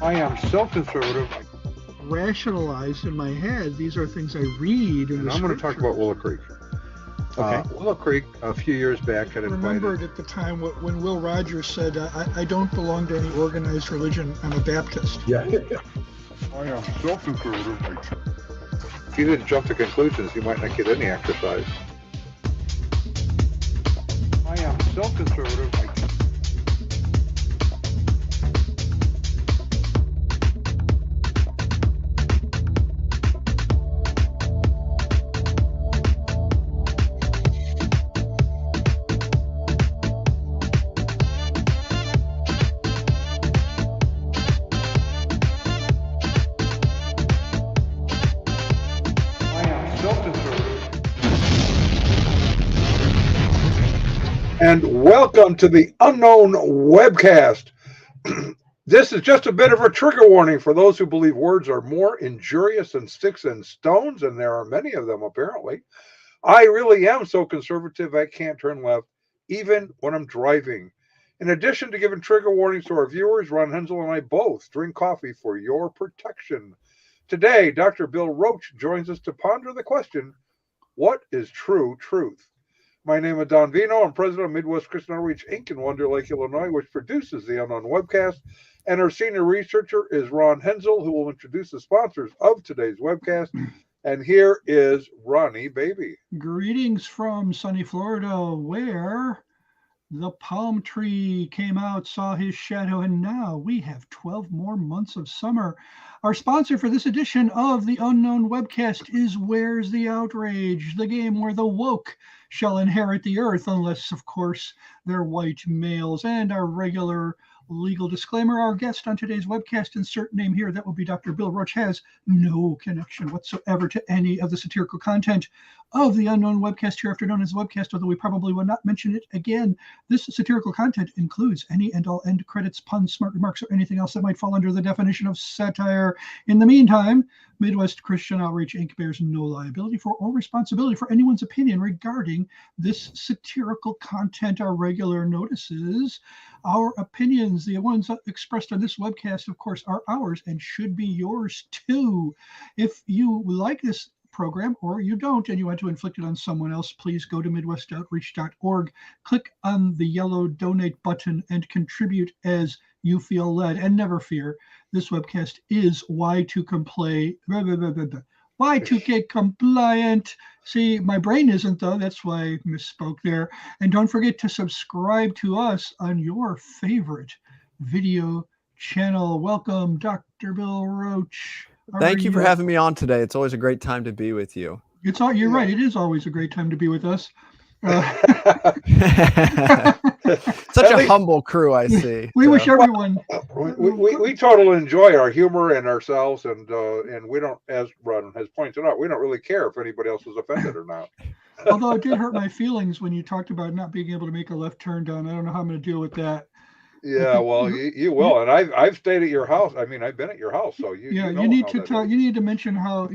I am so conservative, Rationalized in my head. These are things I read in and the I'm going to talk about Willow Creek. Okay. Willow Creek, a few years back, had remembered at the time when Will Rogers said, I don't belong to any organized religion. I'm a Baptist. Yeah. I am so conservative. If you didn't jump to conclusions, you might not get any exercise. I am so conservative. And welcome to the Unknown Webcast. This is just a bit of a trigger warning for those who believe words are more injurious than sticks and stones, and there are many of them apparently. I really am so conservative I can't turn left, even when I'm driving. In addition to giving trigger warnings to our viewers, Ron Hensel and I both drink coffee for your protection. Today, Dr. Bill Roach joins us to ponder the question, what is true truth? My name is Don Vino. I'm president of Midwest Christian Outreach, Inc. in Wonder Lake, Illinois, which produces the Unknown Webcast. And our senior researcher is Ron Hensel, who will introduce the sponsors of today's webcast. And here is Ronnie Baby. Greetings from sunny Florida, where the palm tree came out, saw his shadow, and now we have 12 more months of summer. Our sponsor for this edition of the Unknown Webcast is Where's the Outrage, the game where the woke shall inherit the earth, unless, of course, they're white males. And our regular legal disclaimer, our guest on today's webcast, insert name here, that will be Dr. Bill Roach, has no connection whatsoever to any of the satirical content of the Unknown Webcast, hereafter known as the webcast, although we probably will not mention it again. This satirical content includes any and all end credits, puns, smart remarks, or anything else that might fall under the definition of satire. In the meantime, Midwest Christian Outreach Inc. bears no liability for or responsibility for anyone's opinion regarding this satirical content. Our regular notices, our opinions, the ones expressed on this webcast, of course, are ours and should be yours too. If you like this program or you don't and you want to inflict it on someone else, please go to midwestoutreach.org, click on the yellow donate button, and contribute as you feel led. And never fear, this webcast is Y2K compliant. See, my brain isn't, though. That's why I misspoke there. And don't forget to subscribe to us on your favorite video channel. Welcome, Dr. Bill Roach. Thank you for having me on today. It's always a great time to be with you. You're right. It is always a great time to be with us. Such a humble crew, I see. We wish everyone. We totally enjoy our humor and ourselves, and we don't, as Ron has pointed out, we don't really care if anybody else is offended or not. Although it did hurt my feelings when you talked about not being able to make a left turn down. I don't know how I'm going to deal with that. Yeah, well, you will, and I've stayed at your house. I mean, I've been at your house, so you. Yeah, you need to talk. You need to mention how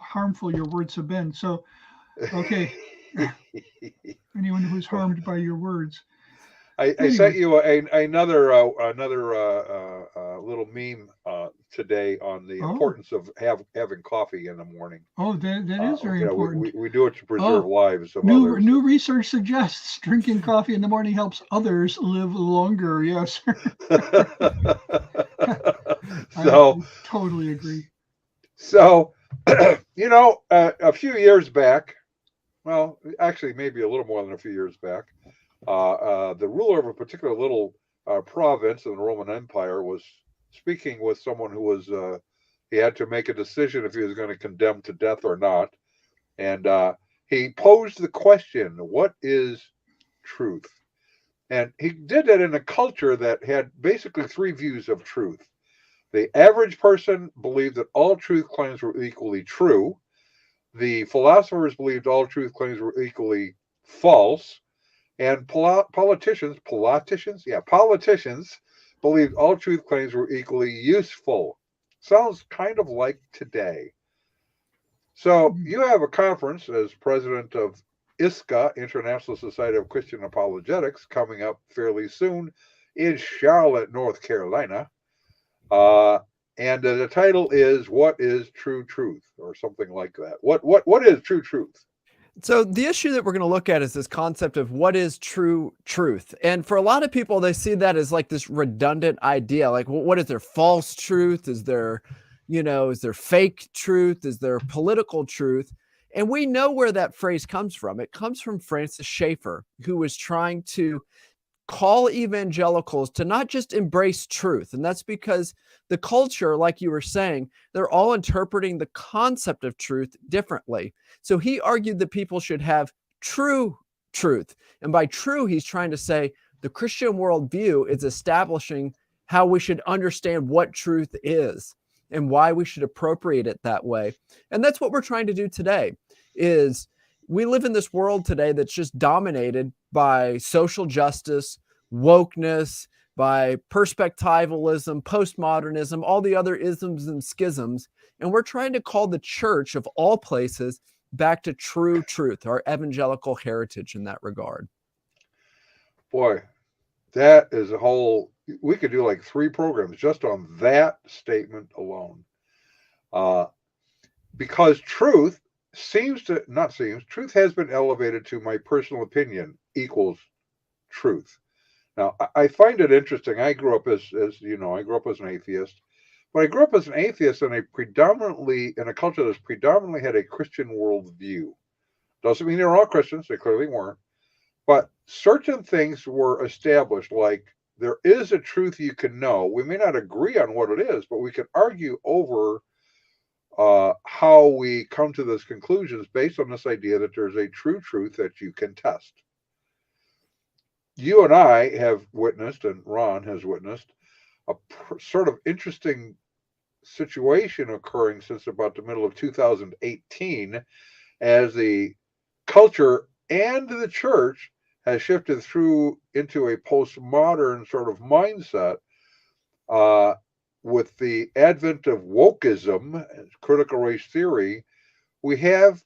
harmful your words have been. So, okay, anyone who's harmed by your words. I sent you another little meme today on the importance of having coffee in the morning. Oh, that is very important. We do it to preserve lives of others. New research suggests drinking coffee in the morning helps others live longer. Yes. So I totally agree. So, a few years back, well, actually maybe a little more than a few years back, the ruler of a particular little province in the Roman Empire was speaking with someone who was He had to make a decision if he was going to condemn to death or not. And he posed the question, what is truth? And he did it in a culture that had basically three views of truth. The average person believed that all truth claims were equally true. The philosophers believed all truth claims were equally false. And politicians believed all truth claims were equally useful. Sounds kind of like today. So you have a conference as president of ISCA, International Society of Christian Apologetics, coming up fairly soon in Charlotte, North Carolina. And the title is "What is True Truth?" or something like that. What is true truth? So the issue that we're going to look at is this concept of what is true truth. And for a lot of people, they see that as like this redundant idea. Like, well, what is there? False truth? Is there, is there fake truth? Is there political truth? And we know where that phrase comes from. It comes from Francis Schaeffer, who was trying to call evangelicals to not just embrace truth. And that's because the culture, like you were saying, they're all interpreting the concept of truth differently. So he argued that people should have true truth. And by true, he's trying to say the Christian worldview is establishing how we should understand what truth is and why we should appropriate it that way. And that's what we're trying to do today. Is we live in this world today that's just dominated by social justice, wokeness, by perspectivalism, postmodernism, all the other isms and schisms. And we're trying to call the church of all places back to true truth, our evangelical heritage in that regard. Boy, that is a whole, we could do like 3 programs just on that statement alone. Because truth truth has been elevated to my personal opinion equals truth. Now, I find it interesting. I grew up as you know, I grew up as an atheist, but I grew up as an atheist in a culture that's predominantly had a Christian worldview. Doesn't mean they're all Christians. They clearly weren't. But certain things were established, like there is a truth you can know. We may not agree on what it is, but we can argue over how we come to those conclusions based on this idea that there's a true truth that you can test. You and I have witnessed, and Ron has witnessed, a sort of interesting situation occurring since about the middle of 2018 as the culture and the church has shifted through into a postmodern sort of mindset with the advent of wokeism and critical race theory. We have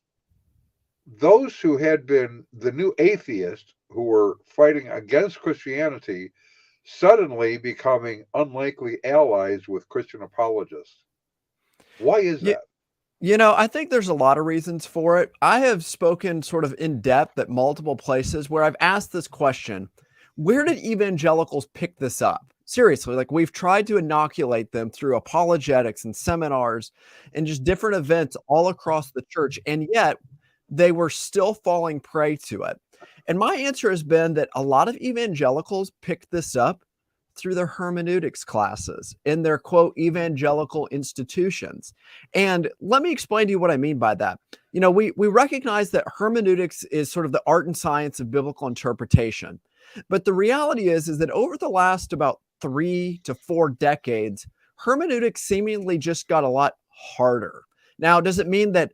those who had been the new atheists who were fighting against Christianity suddenly becoming unlikely allies with Christian apologists. Why is that? I think there's a lot of reasons for it. I have spoken sort of in depth at multiple places where I've asked this question: where did evangelicals pick this up? Seriously, like we've tried to inoculate them through apologetics and seminars and just different events all across the church, and yet they were still falling prey to it. And my answer has been that a lot of evangelicals picked this up through their hermeneutics classes in their, quote, evangelical institutions. And let me explain to you what I mean by that. We recognize that hermeneutics is sort of the art and science of biblical interpretation. But the reality is that over the last about 3 to 4 decades, hermeneutics seemingly just got a lot harder. Now, does it mean that,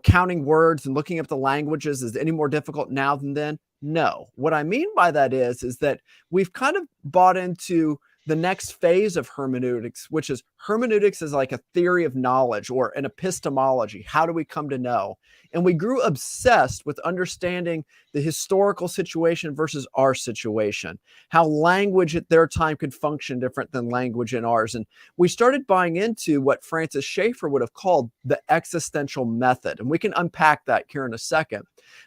counting words and looking up the languages is any more difficult now than then? No. What I mean by that is that we've kind of bought into the next phase of hermeneutics, which is hermeneutics is like a theory of knowledge or an epistemology. How do we come to know? And we grew obsessed with understanding the historical situation versus our situation, how language at their time could function different than language in ours. And we started buying into what Francis Schaeffer would have called the existential method. And we can unpack that here in a second.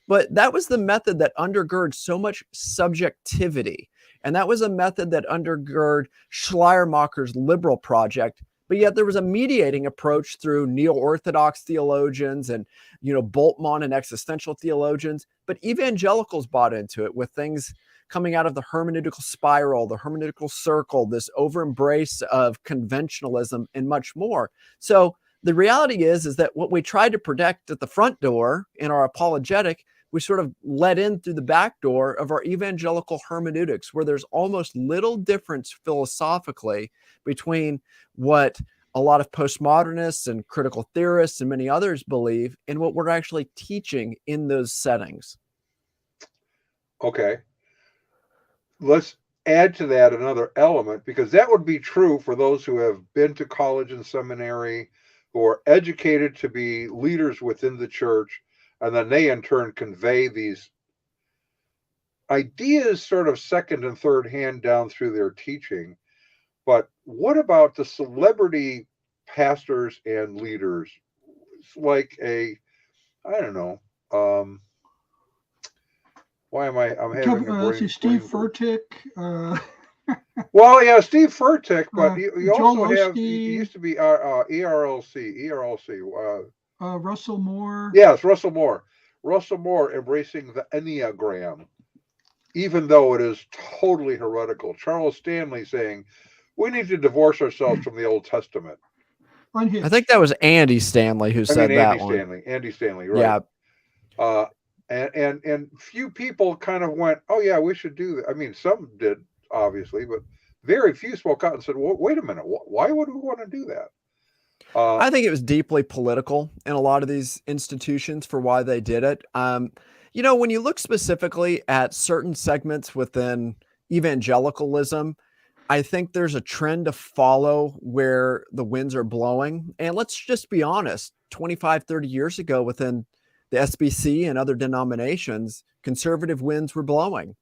But that was the method that undergirds so much subjectivity. And that was a method that undergirded Schleiermacher's liberal project. But yet there was a mediating approach through neo-Orthodox theologians and, Bultmann and existential theologians. But evangelicals bought into it with things coming out of the hermeneutical spiral, the hermeneutical circle, this over-embrace of conventionalism and much more. So the reality is that what we tried to protect at the front door in our apologetic, we sort of let in through the back door of our evangelical hermeneutics, where there's almost little difference philosophically between what a lot of postmodernists and critical theorists and many others believe and what we're actually teaching in those settings. Okay. Let's add to that another element, because that would be true for those who have been to college and seminary, who are educated to be leaders within the church, and then they in turn convey these ideas sort of second and third hand down through their teaching. But what about the celebrity pastors and leaders? It's like I don't know. Why am I'm having a brain? Steve Furtick. Well, yeah, Steve Furtick, but you also have, Osteen. he used to be ERLC. Russell Moore. Yes, Russell Moore. Russell Moore embracing the Enneagram, even though it is totally heretical. Charles Stanley saying, we need to divorce ourselves from the Old Testament. I think that was Andy Stanley who said that one. Andy Stanley, right. Yeah. And few people kind of went, oh, yeah, we should do that. I mean, some did, obviously, but very few spoke out and said, well, wait a minute, why would we want to do that? I think it was deeply political in a lot of these institutions for why they did it. When you look specifically at certain segments within evangelicalism, I think there's a trend to follow where the winds are blowing. And let's just be honest, 25, 30 years ago within the SBC and other denominations, conservative winds were blowing.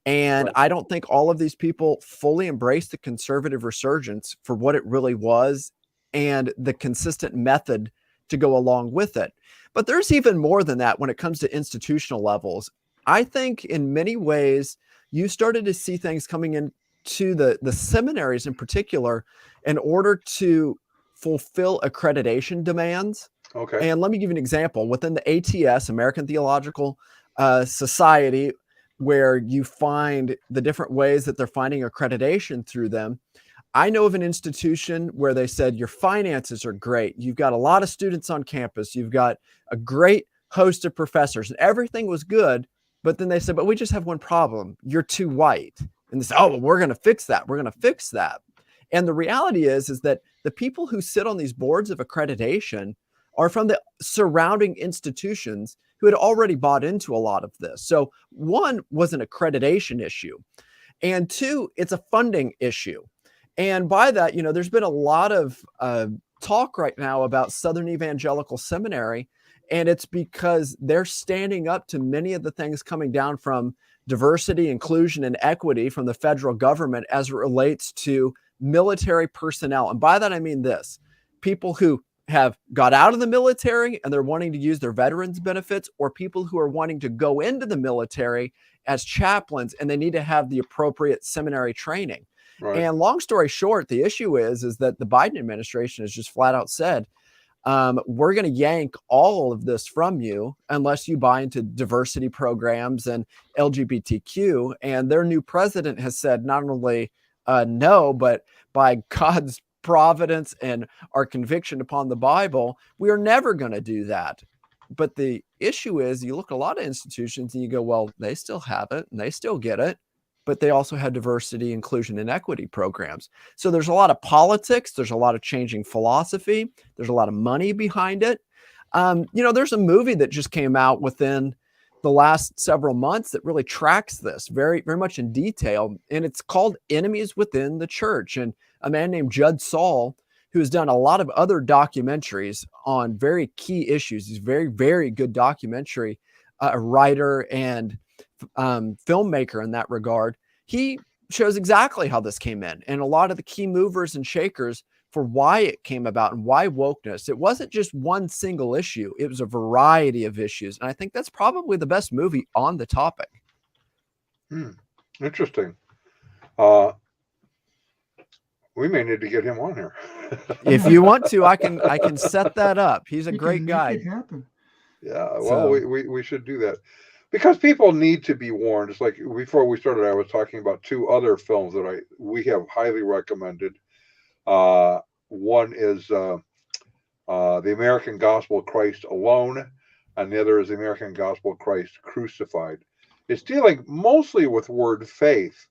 And I don't think all of these people fully embraced the conservative resurgence for what it really was and the consistent method to go along with it. But there's even more than that when it comes to institutional levels. I think in many ways, you started to see things coming into the seminaries in particular in order to fulfill accreditation demands. Okay. And let me give you an example. Within the ATS, American Theological Society, where you find the different ways that they're finding accreditation through them, I know of an institution where they said your finances are great. You've got a lot of students on campus. You've got a great host of professors and everything was good. But then they said, but we just have one problem. You're too white. And they said, oh, well, we're going to fix that. We're going to fix that. And the reality is that the people who sit on these boards of accreditation are from the surrounding institutions who had already bought into a lot of this. So one was an accreditation issue. And two, it's a funding issue. And by that, there's been a lot of talk right now about Southern Evangelical Seminary, and it's because they're standing up to many of the things coming down from diversity, inclusion, and equity from the federal government as it relates to military personnel. And by that, I mean this: people who have got out of the military and they're wanting to use their veterans benefits, or people who are wanting to go into the military as chaplains and they need to have the appropriate seminary training. Right. And long story short, the issue is that the Biden administration has just flat out said, we're going to yank all of this from you unless you buy into diversity programs and LGBTQ. And their new president has said not only no, but by God's providence and our conviction upon the Bible, we are never going to do that. But the issue is, you look at a lot of institutions and you go, well, they still have it and they still get it, but they also have diversity, inclusion, and equity programs. So there's a lot of politics. There's a lot of changing philosophy. There's a lot of money behind it. There's a movie that just came out within the last several months that really tracks this very, very much in detail. And it's called Enemies Within the Church. And a man named Judd Saul, who has done a lot of other documentaries on very key issues. He's a very, very good documentary writer and filmmaker in that regard. He shows exactly how this came in and a lot of the key movers and shakers for why it came about and why wokeness. It wasn't just one single issue. It was a variety of issues. And I think that's probably the best movie on the topic. Interesting. We may need to get him on here. If you want to, I can set that up. He's a great guy. Make it happen. Yeah, well, we should do that. because people need to be warned. It's like before we started, I was talking about two other films that we have highly recommended. One is The American Gospel of Christ Alone, and the other is The American Gospel of Christ Crucified. It's dealing mostly with word faith,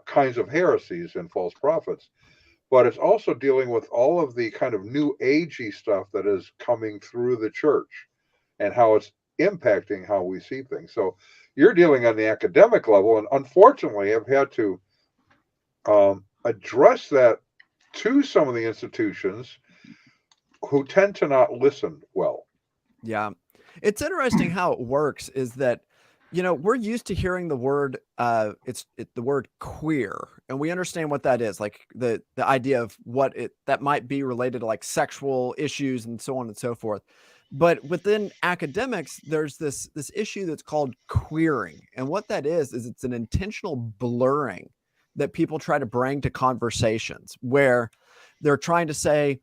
kinds of heresies and false prophets, but it's also dealing with all of the kind of new agey stuff that is coming through the church and how it's impacting how we see things. So you're dealing on the academic level, and unfortunately, I've had to address that to some of the institutions who tend to not listen well. Yeah. It's interesting how it works is that, we're used to hearing the word, it's the word queer, and we understand what that is, like the idea of that might be related to like sexual issues and so on and so forth. But within academics, there's this issue that's called queering. And what that is it's an intentional blurring that people try to bring to conversations where they're trying to say,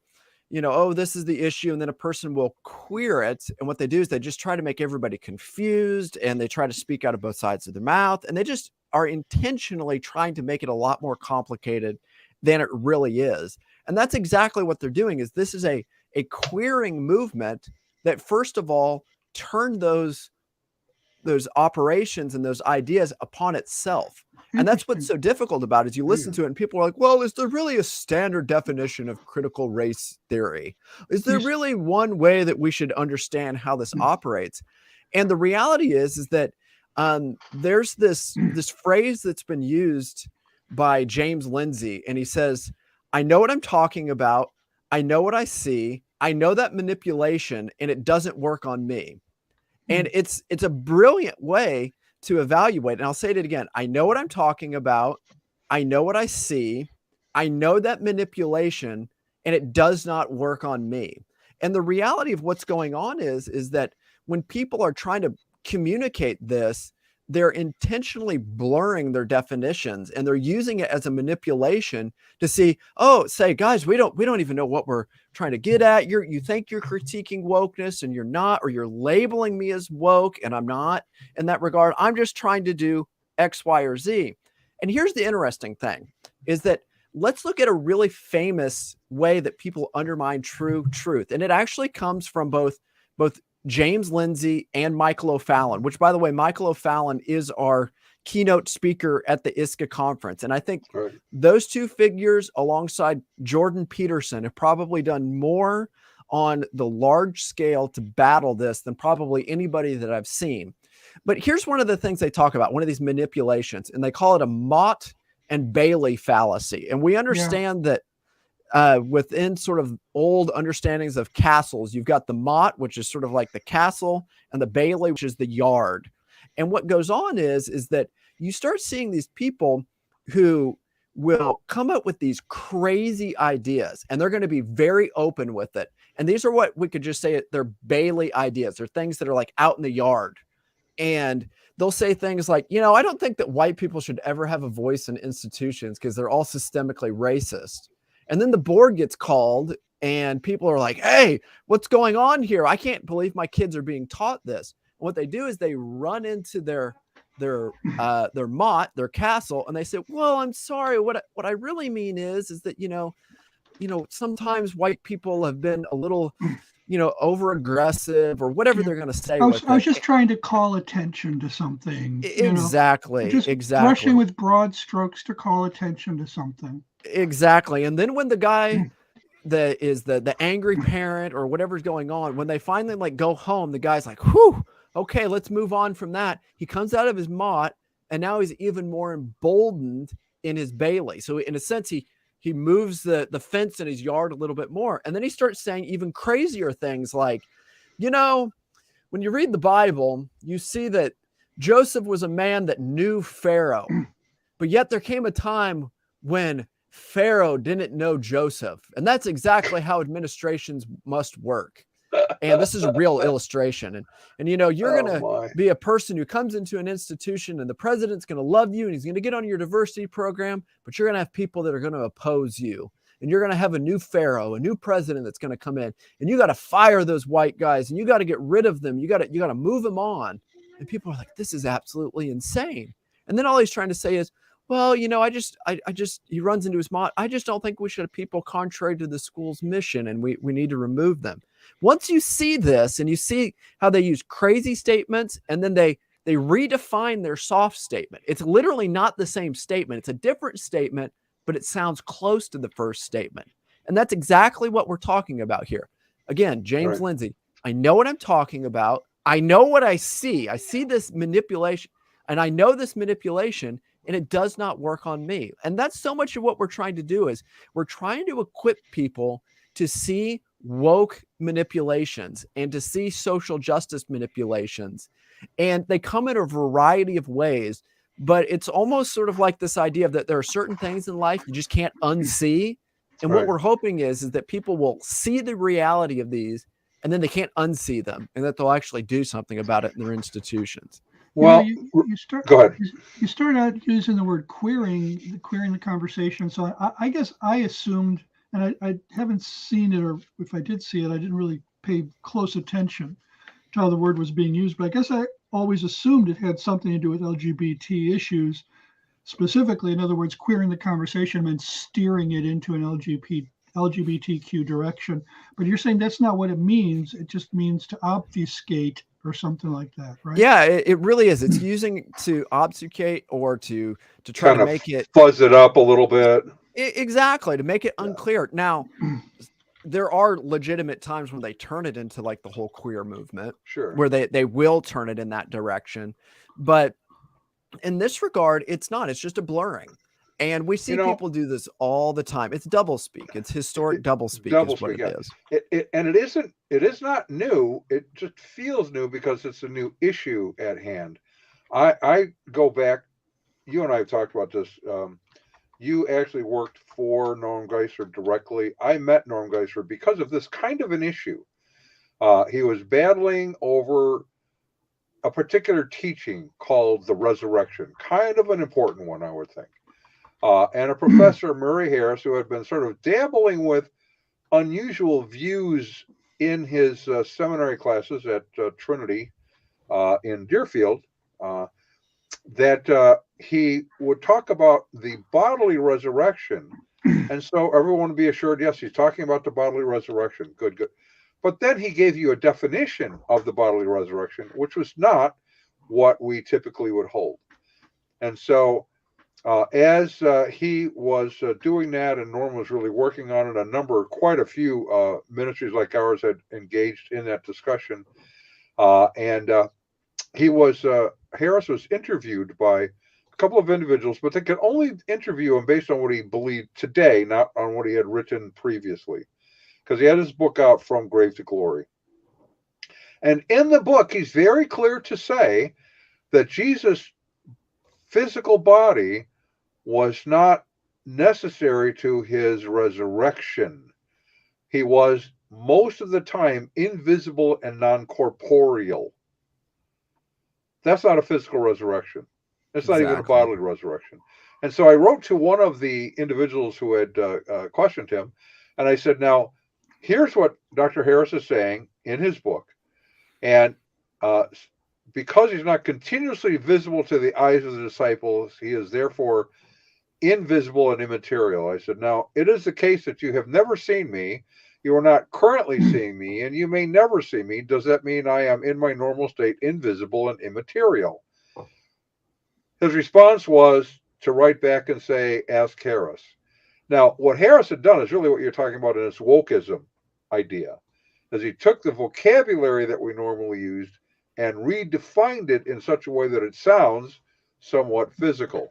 oh, this is the issue. And then a person will queer it. And what they do is they just try to make everybody confused, and they try to speak out of both sides of their mouth. And they just are intentionally trying to make it a lot more complicated than it really is. And that's exactly what they're doing. Is this is a queering movement that, first of all, turned those operations and those ideas upon itself. And that's what's so difficult about it, is you listen to it and people are like, well, is there really a standard definition of critical race theory? Is there really one way that we should understand how this operates? And the reality is that there's this phrase that's been used by James Lindsay, and he says, I know what I'm talking about. I know what I see. I know that manipulation, and it doesn't work on me. And it's a brilliant way to evaluate. And I'll say it again. I know what I'm talking about. I know what I see. I know that manipulation, and it does not work on me. And the reality of what's going on is that when people are trying to communicate this, they're intentionally blurring their definitions, and they're using it as a manipulation to see, say, guys, we don't even know what we're trying to get at. You think you're critiquing wokeness, and you're not, or you're labeling me as woke, and I'm not in that regard. I'm just trying to do X, Y, or Z. And here's the interesting thing is that let's look at a really famous way that people undermine true truth. And it actually comes from both James Lindsay and Michael O'Fallon, which, by the way, Michael O'Fallon is our keynote speaker at the ISCA conference. And I think those two figures, alongside Jordan Peterson, have probably done more on the large scale to battle this than probably anybody that I've seen. But here's one of the things they talk about, one of these manipulations, and they call it a Mott and Bailey fallacy. And we understand that within sort of old understandings of castles, you've got the Mott, which is sort of like the castle, and the Bailey, which is the yard. And what goes on is that you start seeing these people who will come up with these crazy ideas, and they're going to be very open with it. And these are what we could just say they're Bailey ideas. They're things that are like out in the yard. And they'll say things like, I don't think that white people should ever have a voice in institutions because they're all systemically racist. And then the board gets called, and people are like, hey, what's going on here? I can't believe my kids are being taught this. And what they do is they run into their Mott, their castle, and they say, well, I'm sorry. What I really mean is that, sometimes white people have been a little, over aggressive, or whatever they're going to say. I was just trying to call attention to something. Exactly. Exactly. Brushing with broad strokes to call attention to something. Exactly. And then when the guy that is the angry parent or whatever's going on, when they finally like go home, the guy's like, whew, okay, let's move on from that. He comes out of his Mott, and now he's even more emboldened in his Bailey. So in a sense, he moves the fence in his yard a little bit more. And then he starts saying even crazier things like, when you read the Bible, you see that Joseph was a man that knew Pharaoh, but yet there came a time when Pharaoh didn't know Joseph. And that's exactly how administrations must work. And this is a real illustration. And you're going to be a person who comes into an institution, and the president's going to love you, and he's going to get on your diversity program, but you're going to have people that are going to oppose you. And you're going to have a new Pharaoh, a new president that's going to come in, and you got to fire those white guys, and you got to get rid of them. You got to move them on. And people are like, this is absolutely insane. And then all he's trying to say is, well, I just, he runs into his mom. I just don't think we should have people contrary to the school's mission, and we need to remove them. Once you see this and you see how they use crazy statements and then they redefine their soft statement, it's literally not the same statement. It's a different statement, but it sounds close to the first statement. And that's exactly what we're talking about here. Again, James Lindsay, I know what I'm talking about. I know what I see. I see this manipulation, and I know this manipulation, and it does not work on me. And that's so much of what we're trying to do is we're trying to equip people to see woke manipulations and to see social justice manipulations. And they come in a variety of ways, but it's almost sort of like this idea of that there are certain things in life you just can't unsee. And what we're hoping is that people will see the reality of these, and then they can't unsee them, and that they'll actually do something about it in their institutions. Well, go ahead. You start out using the word queering the conversation. So I guess I assumed, and I haven't seen it, or if I did see it, I didn't really pay close attention to how the word was being used. But I guess I always assumed it had something to do with LGBT issues specifically. In other words, queering the conversation meant steering it into an LGBTQ direction. But you're saying that's not what it means. It just means to obfuscate or something like that, right? Yeah, it really is. It's using to obfuscate or to try kind to of make it fuzz it up a little bit. Exactly, to make it unclear. Now, there are legitimate times when they turn it into like the whole queer movement, where they will turn it in that direction. But in this regard, it's not. It's just a blurring. And we see people do this all the time. It's doublespeak. It's historic doublespeak is what it is. And it is not new. It just feels new because it's a new issue at hand. I go back, you and I have talked about this. You actually worked for Norm Geisler directly. I met Norm Geisler because of this kind of an issue. He was battling over a particular teaching called the resurrection, kind of an important one, I would think. And a professor, Murray Harris, who had been sort of dabbling with unusual views in his seminary classes at Trinity in Deerfield, that he would talk about the bodily resurrection. And so everyone would be assured, yes, he's talking about the bodily resurrection. Good, good. But then he gave you a definition of the bodily resurrection, which was not what we typically would hold. And so as he was doing that, and Norm was really working on it, quite a few ministries like ours had engaged in that discussion. Harris was interviewed by a couple of individuals, but they could only interview him based on what he believed today, not on what he had written previously, because he had his book out, From Grave to Glory. And in the book, he's very clear to say that Jesus' physical body was not necessary to his resurrection. He was most of the time invisible and non-corporeal. That's not a physical resurrection. It's not even a bodily resurrection. And so I wrote to one of the individuals who had questioned him, and I said, now, here's what Dr. Harris is saying in his book. And because he's not continuously visible to the eyes of the disciples, he is therefore invisible and immaterial. I said, now, it is the case that you have never seen me, you are not currently seeing me, and you may never see me. Does that mean I am in my normal state invisible and immaterial? His response was to write back and say, ask Harris. Now, what Harris had done is really what you're talking about in this wokeism idea, is he took the vocabulary that we normally used and redefined it in such a way that it sounds somewhat physical.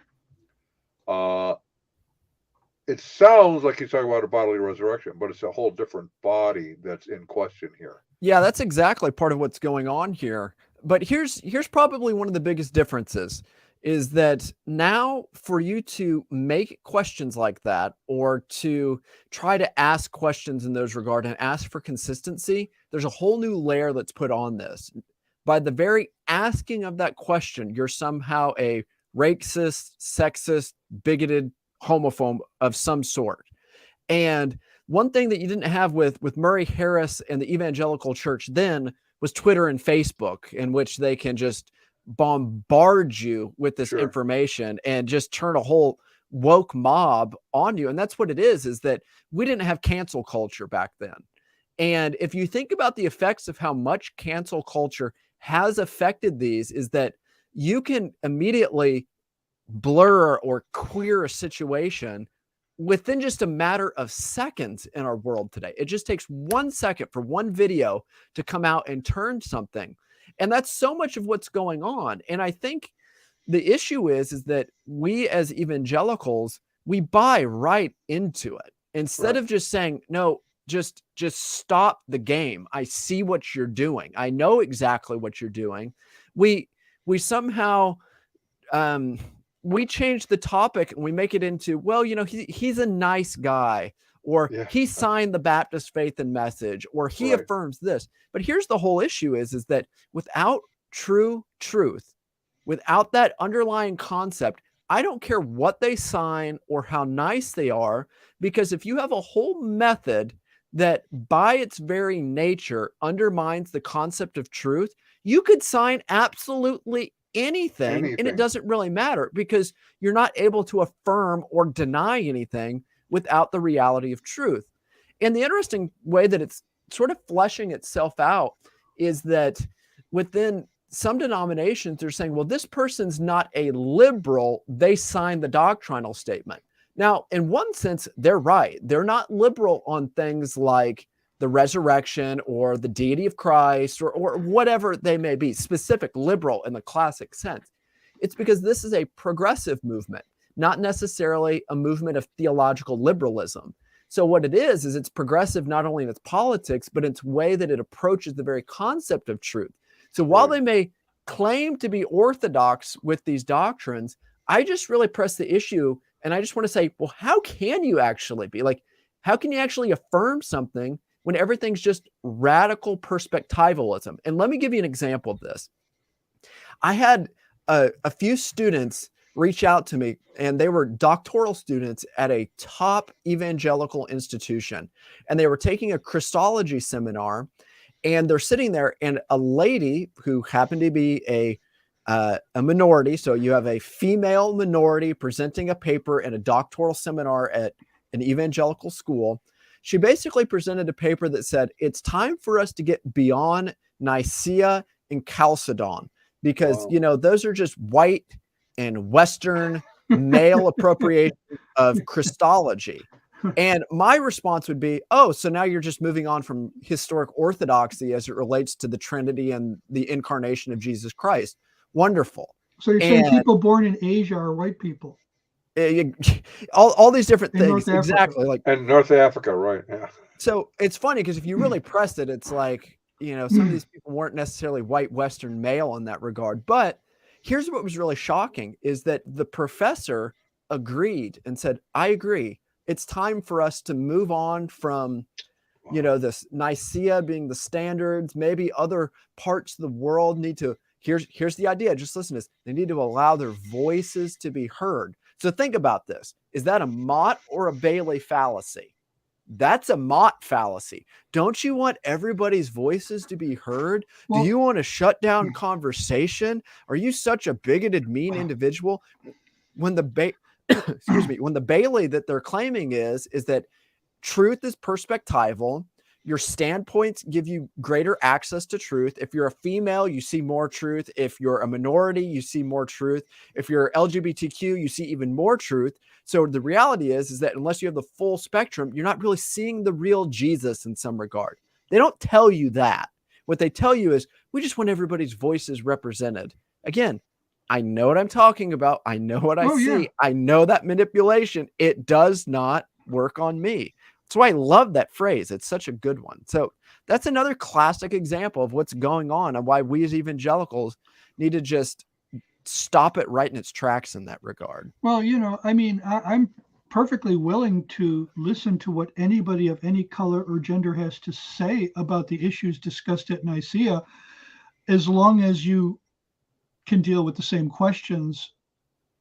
It sounds like he's talking about a bodily resurrection, but it's a whole different body that's in question here. Yeah, that's exactly part of what's going on here. But here's probably one of the biggest differences, is that now for you to make questions like that, or to try to ask questions in those regard and ask for consistency, there's a whole new layer that's put on this. By the very asking of that question, you're somehow a racist, sexist, bigoted homophobe of some sort. And one thing that you didn't have with Murray Harris and the evangelical church then was Twitter and Facebook, in which they can just bombard you with this Sure. information and just turn a whole woke mob on you. And that's what it is that we didn't have cancel culture back then. And if you think about the effects of how much cancel culture has affected these, is that you can immediately blur or queer a situation within just a matter of seconds in our world today. It just takes 1 second for one video to come out and turn something. And that's so much of what's going on. And I think the issue is that we as evangelicals, we buy right into it instead of just saying, no, just stop the game. I see what you're doing. I know exactly what you're doing. We somehow, we change the topic and we make it into, well, he's a nice guy, or he signed the Baptist Faith and Message, or he affirms this. But here's the whole issue is that without true truth, without that underlying concept, I don't care what they sign or how nice they are, because if you have a whole method that by its very nature undermines the concept of truth, you could sign absolutely anything, and it doesn't really matter because you're not able to affirm or deny anything without the reality of truth. And the interesting way that it's sort of fleshing itself out is that within some denominations, they're saying, well, this person's not a liberal. They signed the doctrinal statement. Now, in one sense, they're right. They're not liberal on things like the resurrection or the deity of Christ or whatever they may be, specific liberal in the classic sense. It's because this is a progressive movement, not necessarily a movement of theological liberalism. So what it is it's progressive not only in its politics, but in its way that it approaches the very concept of truth. So while they may claim to be orthodox with these doctrines, I just really press the issue and I just want to say, well, how can you actually be like, how can you actually affirm something when everything's just radical perspectivalism? And let me give you an example of this. I had a few students reach out to me, and they were doctoral students at a top evangelical institution, and they were taking a Christology seminar, and they're sitting there, and a lady who happened to be a minority, so you have a female minority presenting a paper in a doctoral seminar at an evangelical school. She basically presented a paper that said, it's time for us to get beyond Nicaea and Chalcedon, because, those are just white and Western male appropriation of Christology. And my response would be, oh, so now you're just moving on from historic orthodoxy as it relates to the Trinity and the incarnation of Jesus Christ. Wonderful. So you're saying people born in Asia are white people? All these different things. Exactly. Like and North Africa, right. Yeah. So it's funny because if you really pressed it, it's like, some of these people weren't necessarily white Western male in that regard. But here's what was really shocking is that the professor agreed and said, I agree. It's time for us to move on from, this Nicaea being the standards. Maybe other parts of the world need to, here's the idea. Just listen to this. They need to allow their voices to be heard. So think about this. Is that a Mott or a Bailey fallacy? That's a Mott fallacy. Don't you want everybody's voices to be heard? Do you want to shut down conversation? Are you such a bigoted, mean individual? When the when the Bailey that they're claiming is that truth is perspectival. Your standpoints give you greater access to truth. If you're a female, you see more truth. If you're a minority, you see more truth. If you're LGBTQ, you see even more truth. So the reality is that unless you have the full spectrum, you're not really seeing the real Jesus in some regard. They don't tell you that. What they tell you is, we just want everybody's voices represented. Again, I know what I'm talking about. I know what I see. Yeah. I know that manipulation. It does not work on me. That's why I love that phrase. It's such a good one. So that's another classic example of what's going on and why we as evangelicals need to just stop it right in its tracks in that regard. Well, I'm perfectly willing to listen to what anybody of any color or gender has to say about the issues discussed at Nicaea, as long as you can deal with the same questions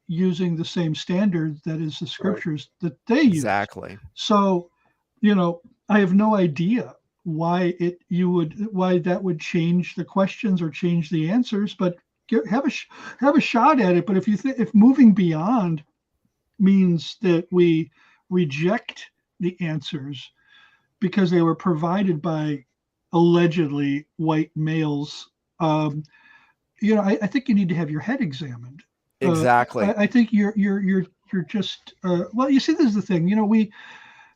using the same standards, that is the scriptures that they use. Exactly. So, I have no idea why that would change the questions or change the answers, but have a shot at it. But if moving beyond means that we reject the answers because they were provided by allegedly white males, I think you need to have your head examined. Exactly. I think you're just well. You see, this is the thing.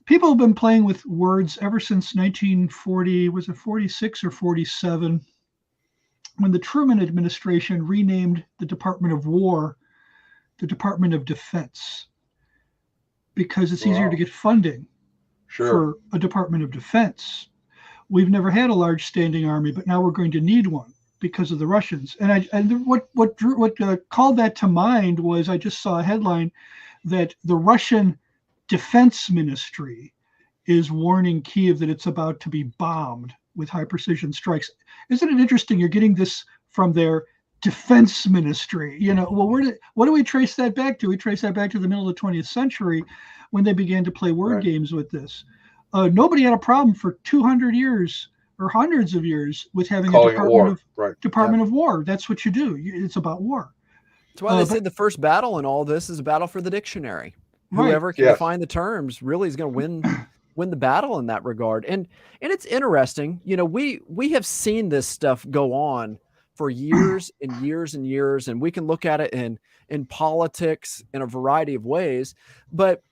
People have been playing with words ever since 1940. Was it 46 or 47? When the Truman administration renamed the Department of War the Department of Defense, because it's easier to get funding for a Department of Defense. We've never had a large standing army, but now we're going to need one because of the Russians. And what called that to mind was I just saw a headline that the Russian Defense Ministry is warning Kiev that it's about to be bombed with high precision strikes. Isn't it interesting? You're getting this from their defense ministry. Well, what do we trace that back to? We trace that back to the middle of the 20th century when they began to play word games with this. Nobody had a problem for 200 years or hundreds of years with having calling a Department of War. That's what you do. It's about war. That's why they said the first battle in all this is a battle for the dictionary. Whoever can define the terms really is going to win the battle in that regard. And it's interesting. We have seen this stuff go on for years and years and years, and we can look at it in politics in a variety of ways. But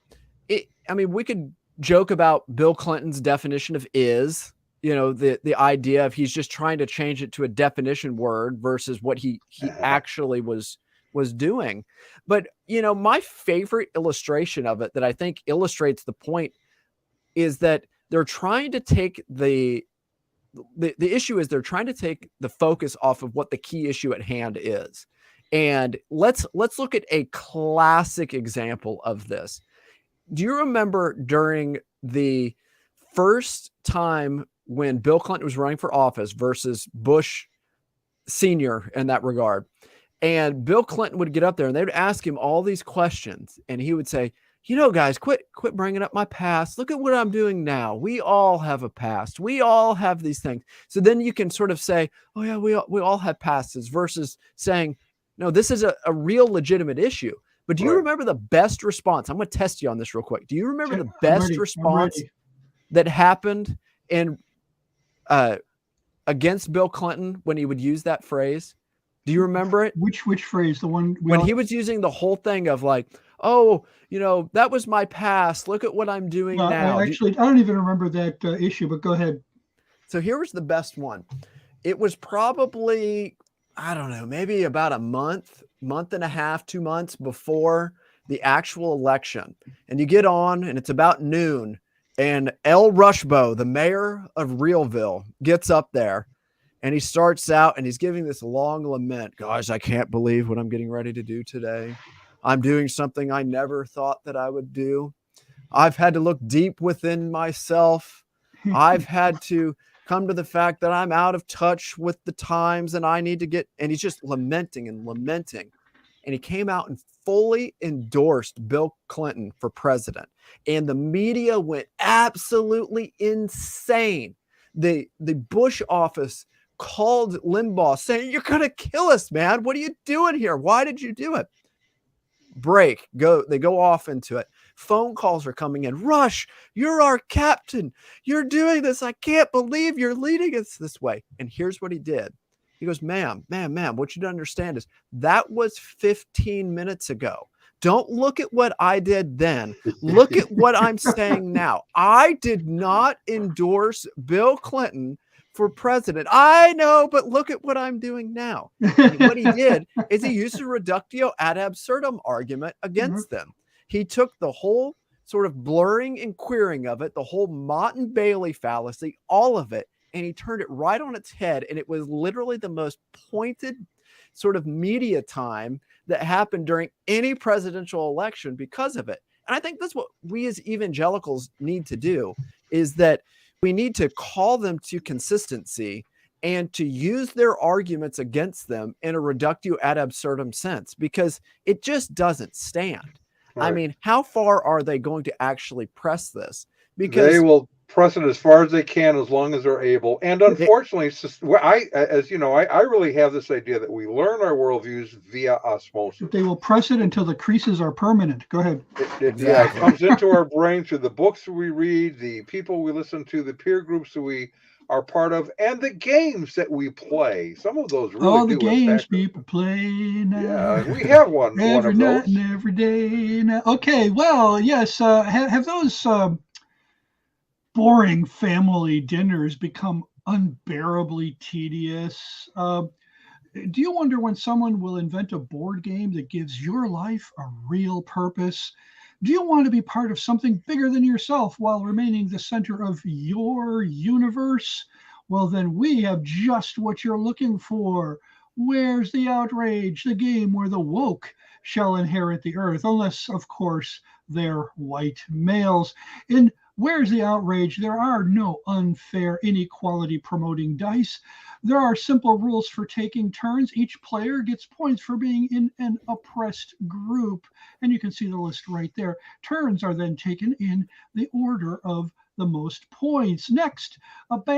we could joke about Bill Clinton's definition of is, the idea of he's just trying to change it to a definition word versus what he actually was doing. But, my favorite illustration of it that I think illustrates the point is that they're trying to take the issue is they're trying to take the focus off of what the key issue at hand is. And let's look at a classic example of this. Do you remember during the first time when Bill Clinton was running for office versus Bush Sr. in that regard? And Bill Clinton would get up there and they would ask him all these questions. And he would say, guys, quit bringing up my past. Look at what I'm doing now. We all have a past. We all have these things. So then you can sort of say, oh yeah, we all have pasts, versus saying, no, this is a real legitimate issue. But do you remember the best response? I'm going to test you on this real quick. Do you remember the best response that happened against Bill Clinton when he would use that phrase? Do you remember it? Which phrase? The one when he was using the whole thing of like, oh, that was my past. Look at what I'm doing now. I don't even remember that issue, but go ahead. So here was the best one. It was probably, I don't know, maybe about a month and a half, 2 months before the actual election. And you get on and it's about noon. And L. Rushbo, the mayor of Realville, gets up there. And he starts out and he's giving this long lament. Guys, I can't believe what I'm getting ready to do today. I'm doing something I never thought that I would do. I've had to look deep within myself. I've had to come to the fact that I'm out of touch with the times and I need to get, and he's just lamenting and lamenting. And he came out and fully endorsed Bill Clinton for president. And the media went absolutely insane. The Bush office called Limbaugh saying, you're going to kill us, man. What are you doing here? Why did you do it? They go off into it. Phone calls are coming in. Rush, you're our captain. You're doing this. I can't believe you're leading us this way. And here's what he did. He goes, ma'am, what you don't understand is that was 15 minutes ago. Don't look at what I did then. Look at what I'm saying now. I did not endorse Bill Clinton for president. I know, but look at what I'm doing now. And what he did is he used a reductio ad absurdum argument against them. He took the whole sort of blurring and queering of it, the whole Mott and Bailey fallacy, all of it, and he turned it right on its head. And it was literally the most pointed sort of media time that happened during any presidential election because of it. And I think that's what we as evangelicals need to do, is that we need to call them to consistency and to use their arguments against them in a reductio ad absurdum sense, because it just doesn't stand. Right. I mean, how far are they going to actually press this? Because they will press it as far as they can, as long as they're able. And unfortunately, as you know, I really have this idea that we learn our worldviews via osmosis. They will press it until the creases are permanent. Go ahead. Yeah, it comes into our brain through the books we read, the people we listen to, the peer groups that we are part of, and the games that we play. Some of those really All the do games impact us. people play now. Yeah, we have one every of night those. and every day. Now. Okay, well, yes. Have those boring family dinners become unbearably tedious? Do you wonder when someone will invent a board game that gives your life a real purpose? Do you want to be part of something bigger than yourself while remaining the center of your universe? Well, then we have just what you're looking for. Where's the Outrage, the game where the woke shall inherit the earth, unless, of course, they're white males. In Where's the Outrage, there are no unfair inequality promoting dice. There are simple rules for taking turns. Each player gets points for being in an oppressed group. And you can see the list right there. Turns are then taken in the order of the most points. Next,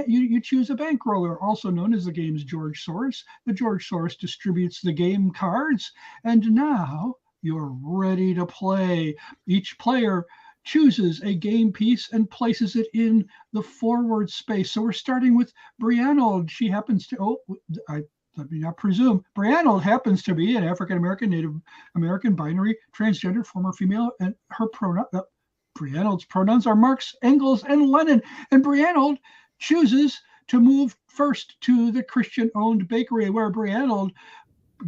you choose a bankroller, also known as the game's George Soros. The George Soros distributes the game cards. And now you're ready to play. Each player chooses a game piece and places it in the forward space. So we're starting with Brianna. She happens to, let me not presume, Brianna happens to be an African-American, Native American, binary, transgender, former female, and her Brianna's pronouns are Marx, Engels, and Lenin. And Brianna chooses to move first to the Christian-owned bakery, where Brianna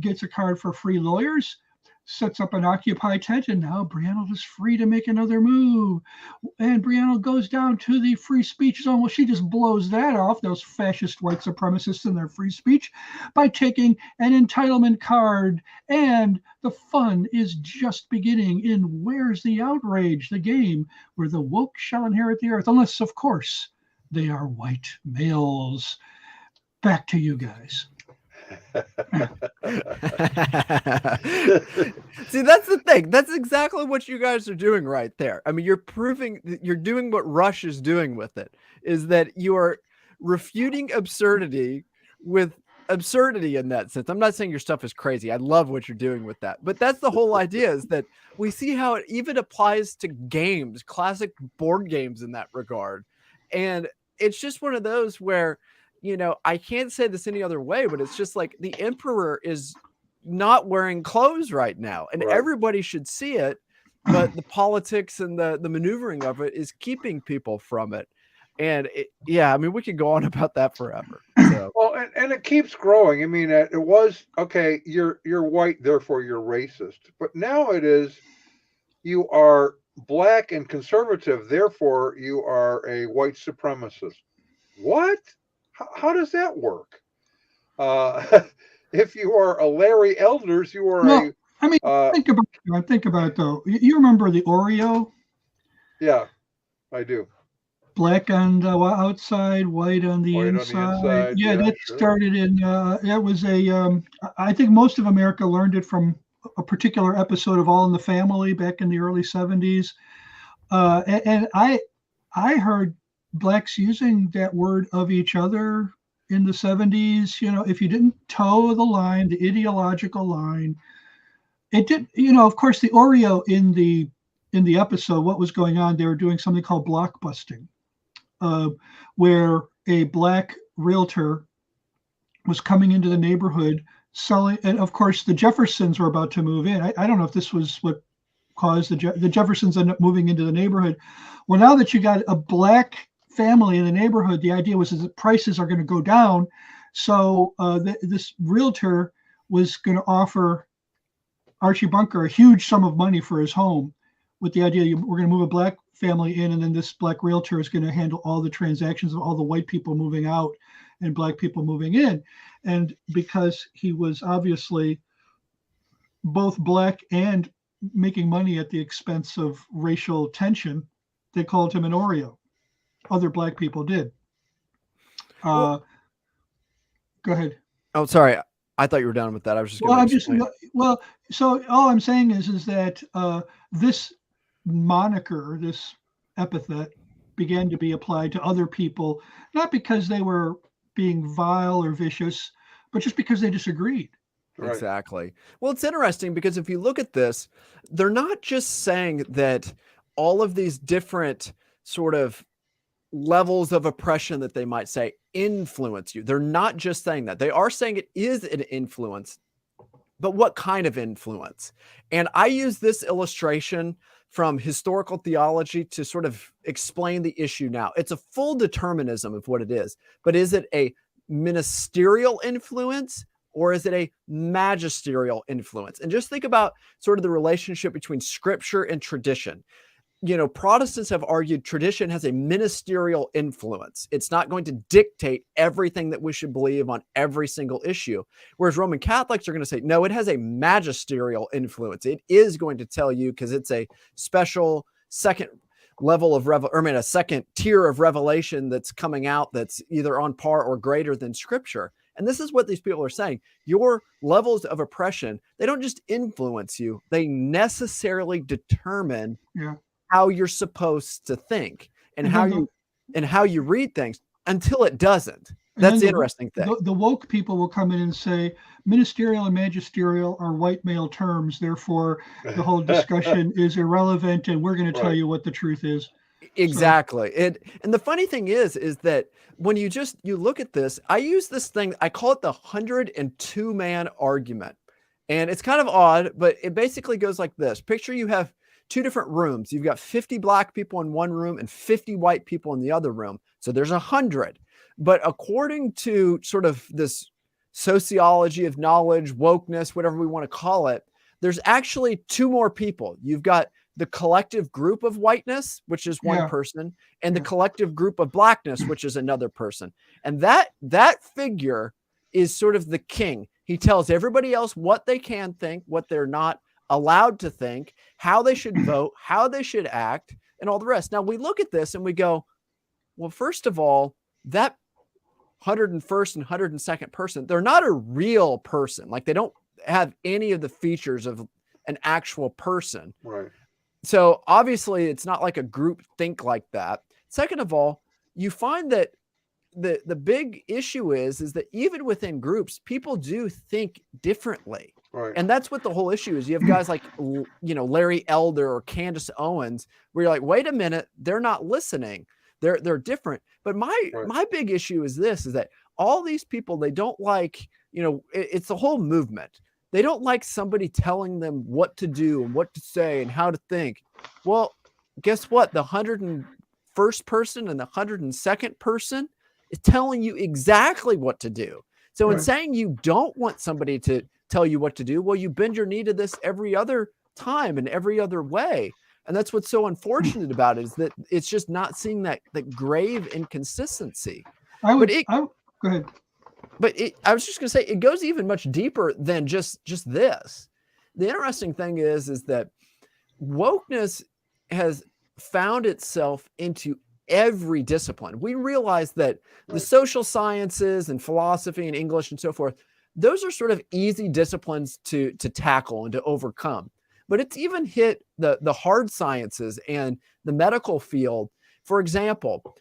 gets a card for free lawyers, sets up an Occupy tent, and now Brianna is free to make another move. And Brianna goes down to the free speech zone. Well, she just blows that off, those fascist white supremacists and their free speech, by taking an entitlement card. And the fun is just beginning in Where's the Outrage, the game where the woke shall inherit the earth, unless, of course, they are white males. Back to you guys. See, that's the thing. That's exactly what you guys are doing right there. I mean, you're proving that you're doing what Rush is doing with it, is that you are refuting absurdity with absurdity in that sense. I'm not saying your stuff is crazy. I love what you're doing with that. But that's the whole idea, is that we see how it even applies to games, classic board games in that regard. And it's just one of those where, you know, I can't say this any other way, but it's just like the emperor is not wearing clothes right now, and everybody should see it, but the politics and the maneuvering of it is keeping people from it. And yeah, I mean, we could go on about that forever. So. Well, and it keeps growing. I mean, it was, okay, you're white, therefore you're racist. But now it is, you are black and conservative, therefore you are a white supremacist. What? How does that work? If you are a Larry Elders, you are think about it though. You remember the Oreo? Yeah, I do. Black on the outside, white on the inside. Yeah, that started in. That was a. I think most of America learned it from a particular episode of All in the Family back in the early '70s, and I heard blacks using that word of each other in the 70s. You know, if you didn't toe the line, the ideological line, it did. You know, of course, the Oreo in the episode, what was going on? They were doing something called blockbusting, where a black realtor was coming into the neighborhood selling, and of course, the Jeffersons were about to move in. I don't know if this was what caused the Jeffersons end up moving into the neighborhood. Well, now that you got a black family in the neighborhood, the idea was that prices are going to go down. So this realtor was going to offer Archie Bunker a huge sum of money for his home, with the idea we're going to move a black family in, and then this black realtor is going to handle all the transactions of all the white people moving out and black people moving in. And because he was obviously both black and making money at the expense of racial tension, they called him an Oreo. Other black people did. Go ahead. Oh, sorry. I thought you were done with that. I was just so all I'm saying is that this moniker, this epithet, began to be applied to other people, not because they were being vile or vicious, but just because they disagreed. Right. Exactly. Well, it's interesting because if you look at this, they're not just saying that all of these different sort of levels of oppression that they might say influence you. They're not just saying that. They are saying it is an influence, but what kind of influence? And I use this illustration from historical theology to sort of explain the issue now. It's a full determinism of what it is, but is it a ministerial influence or is it a magisterial influence? And just think about sort of the relationship between scripture and tradition. You know, Protestants have argued tradition has a ministerial influence. It's not going to dictate everything that we should believe on every single issue. Whereas Roman Catholics are going to say, no, it has a magisterial influence. It is going to tell you because it's a special second level of a second tier of revelation that's coming out that's either on par or greater than scripture. And this is what these people are saying. Your levels of oppression, they don't just influence you, they necessarily determine how you're supposed to think and how you read things until it doesn't. That's the interesting thing. The woke people will come in and say ministerial and magisterial are white male terms. Therefore, the whole discussion is irrelevant and we're going to tell you what the truth is. Exactly. And the funny thing is that when you look at this, I use this thing, I call it the 102 man argument. And it's kind of odd, but it basically goes like this. Picture you have two different rooms. You've got 50 black people in one room and 50 white people in the other room. So there's 100. But according to sort of this sociology of knowledge, wokeness, whatever we want to call it, there's actually two more people. You've got the collective group of whiteness, which is one person, and the collective group of blackness, which is another person. And that figure is sort of the king. He tells everybody else what they can think, what they're not allowed to think, how they should vote, how they should act, and all the rest. Now we look at this and we go, well, first of all, that 101st and 102nd person, they're not a real person. Like they don't have any of the features of an actual person. Right. So obviously it's not like a group think like that. Second of all, you find that the big issue is that even within groups, people do think differently. Right. And that's what the whole issue is. You have guys like, Larry Elder or Candace Owens, where you're like, wait a minute, they're not listening. They're different. But my big issue is this, is that all these people, they don't like, it's the whole movement. They don't like somebody telling them what to do and what to say and how to think. Well, guess what? The 101st person and the 102nd person is telling you exactly what to do. So in saying you don't want somebody to tell you what to do, well, you bend your knee to this every other time and every other way. And that's what's so unfortunate about it, is that it's just not seeing that grave inconsistency. Go ahead. But I was just going to say, it goes even much deeper than just this. The interesting thing is that wokeness has found itself into every discipline. We realize that the social sciences and philosophy and English and so forth, those are sort of easy disciplines to tackle and to overcome. But it's even hit the hard sciences and the medical field. For example,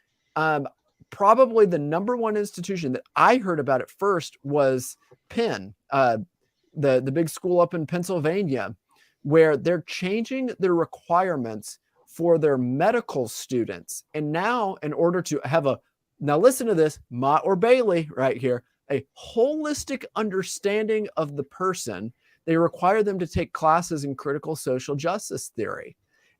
probably the number one institution that I heard about at first was Penn, the big school up in Pennsylvania, where they're changing their requirements for their medical students. And now, in order to have now listen to this, Mott or Bailey right here, a holistic understanding of the person, they require them to take classes in critical social justice theory.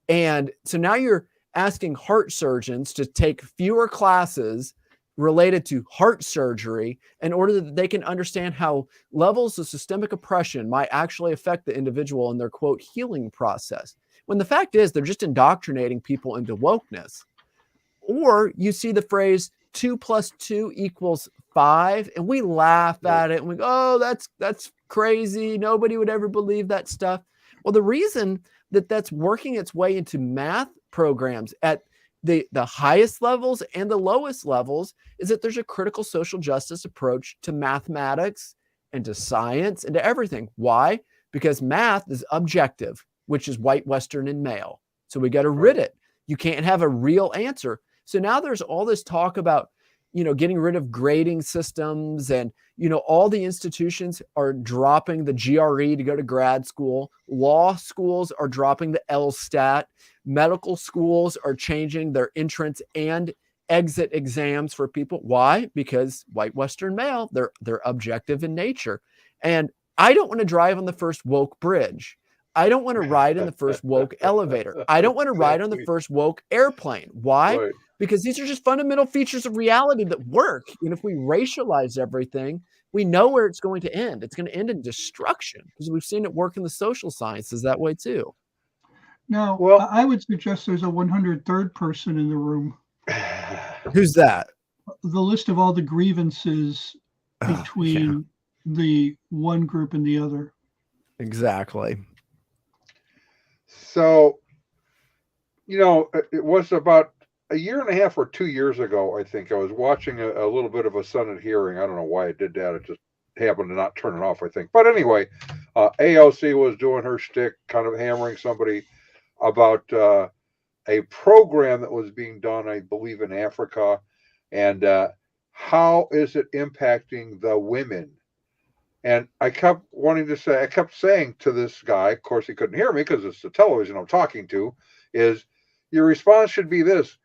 And so now you're asking heart surgeons to take fewer classes related to heart surgery in order that they can understand how levels of systemic oppression might actually affect the individual in their, quote, healing process. When the fact is, they're just indoctrinating people into wokeness. Or you see the phrase 2 + 2 = 5, and we laugh at it and we go, oh, that's crazy. Nobody would ever believe that stuff. Well, the reason that that's working its way into math programs at the highest levels and the lowest levels is that there's a critical social justice approach to mathematics and to science and to everything. Why? Because math is objective, which is white, Western, and male. So we got to rid it. You can't have a real answer. So now there's all this talk about, getting rid of grading systems, and, all the institutions are dropping the GRE to go to grad school. Law schools are dropping the LSAT. Medical schools are changing their entrance and exit exams for people. Why? Because white Western male, they're objective in nature. And I don't want to drive on the first woke bridge. I don't want to ride in the first woke elevator. I don't want to ride on the first woke airplane. Why? Right. Because these are just fundamental features of reality that work. And if we racialize everything, we know where it's going to end. It's going to end in destruction, because we've seen it work in the social sciences that way too. Now, Well- I would suggest there's a 103rd person in the room. Who's that? The list of all the grievances between the one group and the other. Exactly. So, it was about a year and a half or 2 years ago, I think, I was watching a little bit of a Senate hearing. I don't know why I did that. It just happened to not turn it off, I think. But anyway, AOC was doing her shtick, kind of hammering somebody about a program that was being done, I believe, in Africa. And how is it impacting the women? And I kept saying to this guy, of course he couldn't hear me because it's the television I'm talking to, is your response should be this: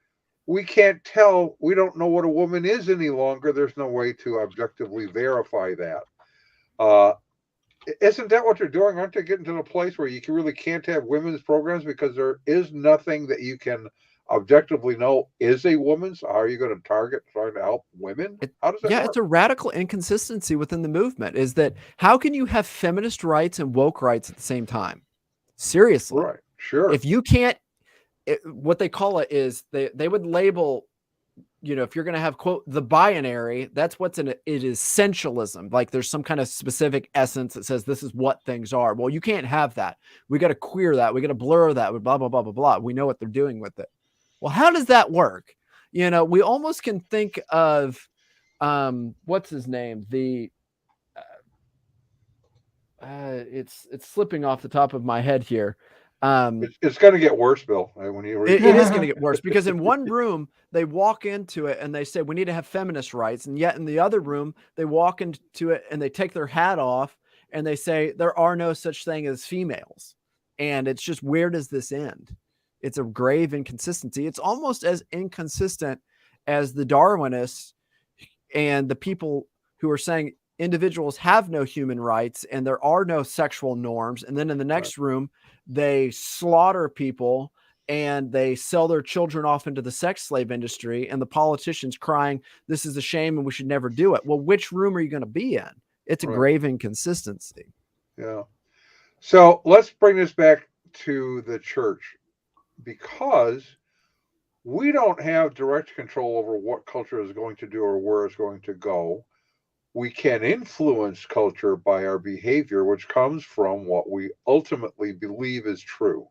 we can't tell, we don't know what a woman is any longer. There's no way to objectively verify that. Isn't that what they're doing? Aren't they getting to the place where you really can't have women's programs because there is nothing that you can objectively know is a woman? So how are you going to target trying to help women? How does that work? It's a radical inconsistency within the movement, is that how can you have feminist rights and woke rights at the same time? Seriously. Right. Sure. If you can't, what they call it is they would label, if you're going to have, quote, the binary, that's what's in it. It is essentialism. Like there's some kind of specific essence that says this is what things are. Well, you can't have that. We got to queer that. We got to blur that with blah, blah, blah, blah, blah. We know what they're doing with it. Well, how does that work? We almost can think of, what's his name? It's slipping off the top of my head here. It's going to get worse, Bill. When you read it is going to get worse, because in one room they walk into it and they say we need to have feminist rights, and yet in the other room they walk into it and they take their hat off and they say there are no such thing as females. And it's just, where does this end? It's a grave inconsistency. It's almost as inconsistent as the Darwinists and the people who are saying individuals have no human rights and there are no sexual norms. And then in the next room, they slaughter people and they sell their children off into the sex slave industry, and the politicians crying, this is a shame and we should never do it. Well, which room are you going to be in? It's a grave inconsistency. Yeah. So let's bring this back to the church, because we don't have direct control over what culture is going to do or where it's going to go. We can influence culture by our behavior, which comes from what we ultimately believe is true.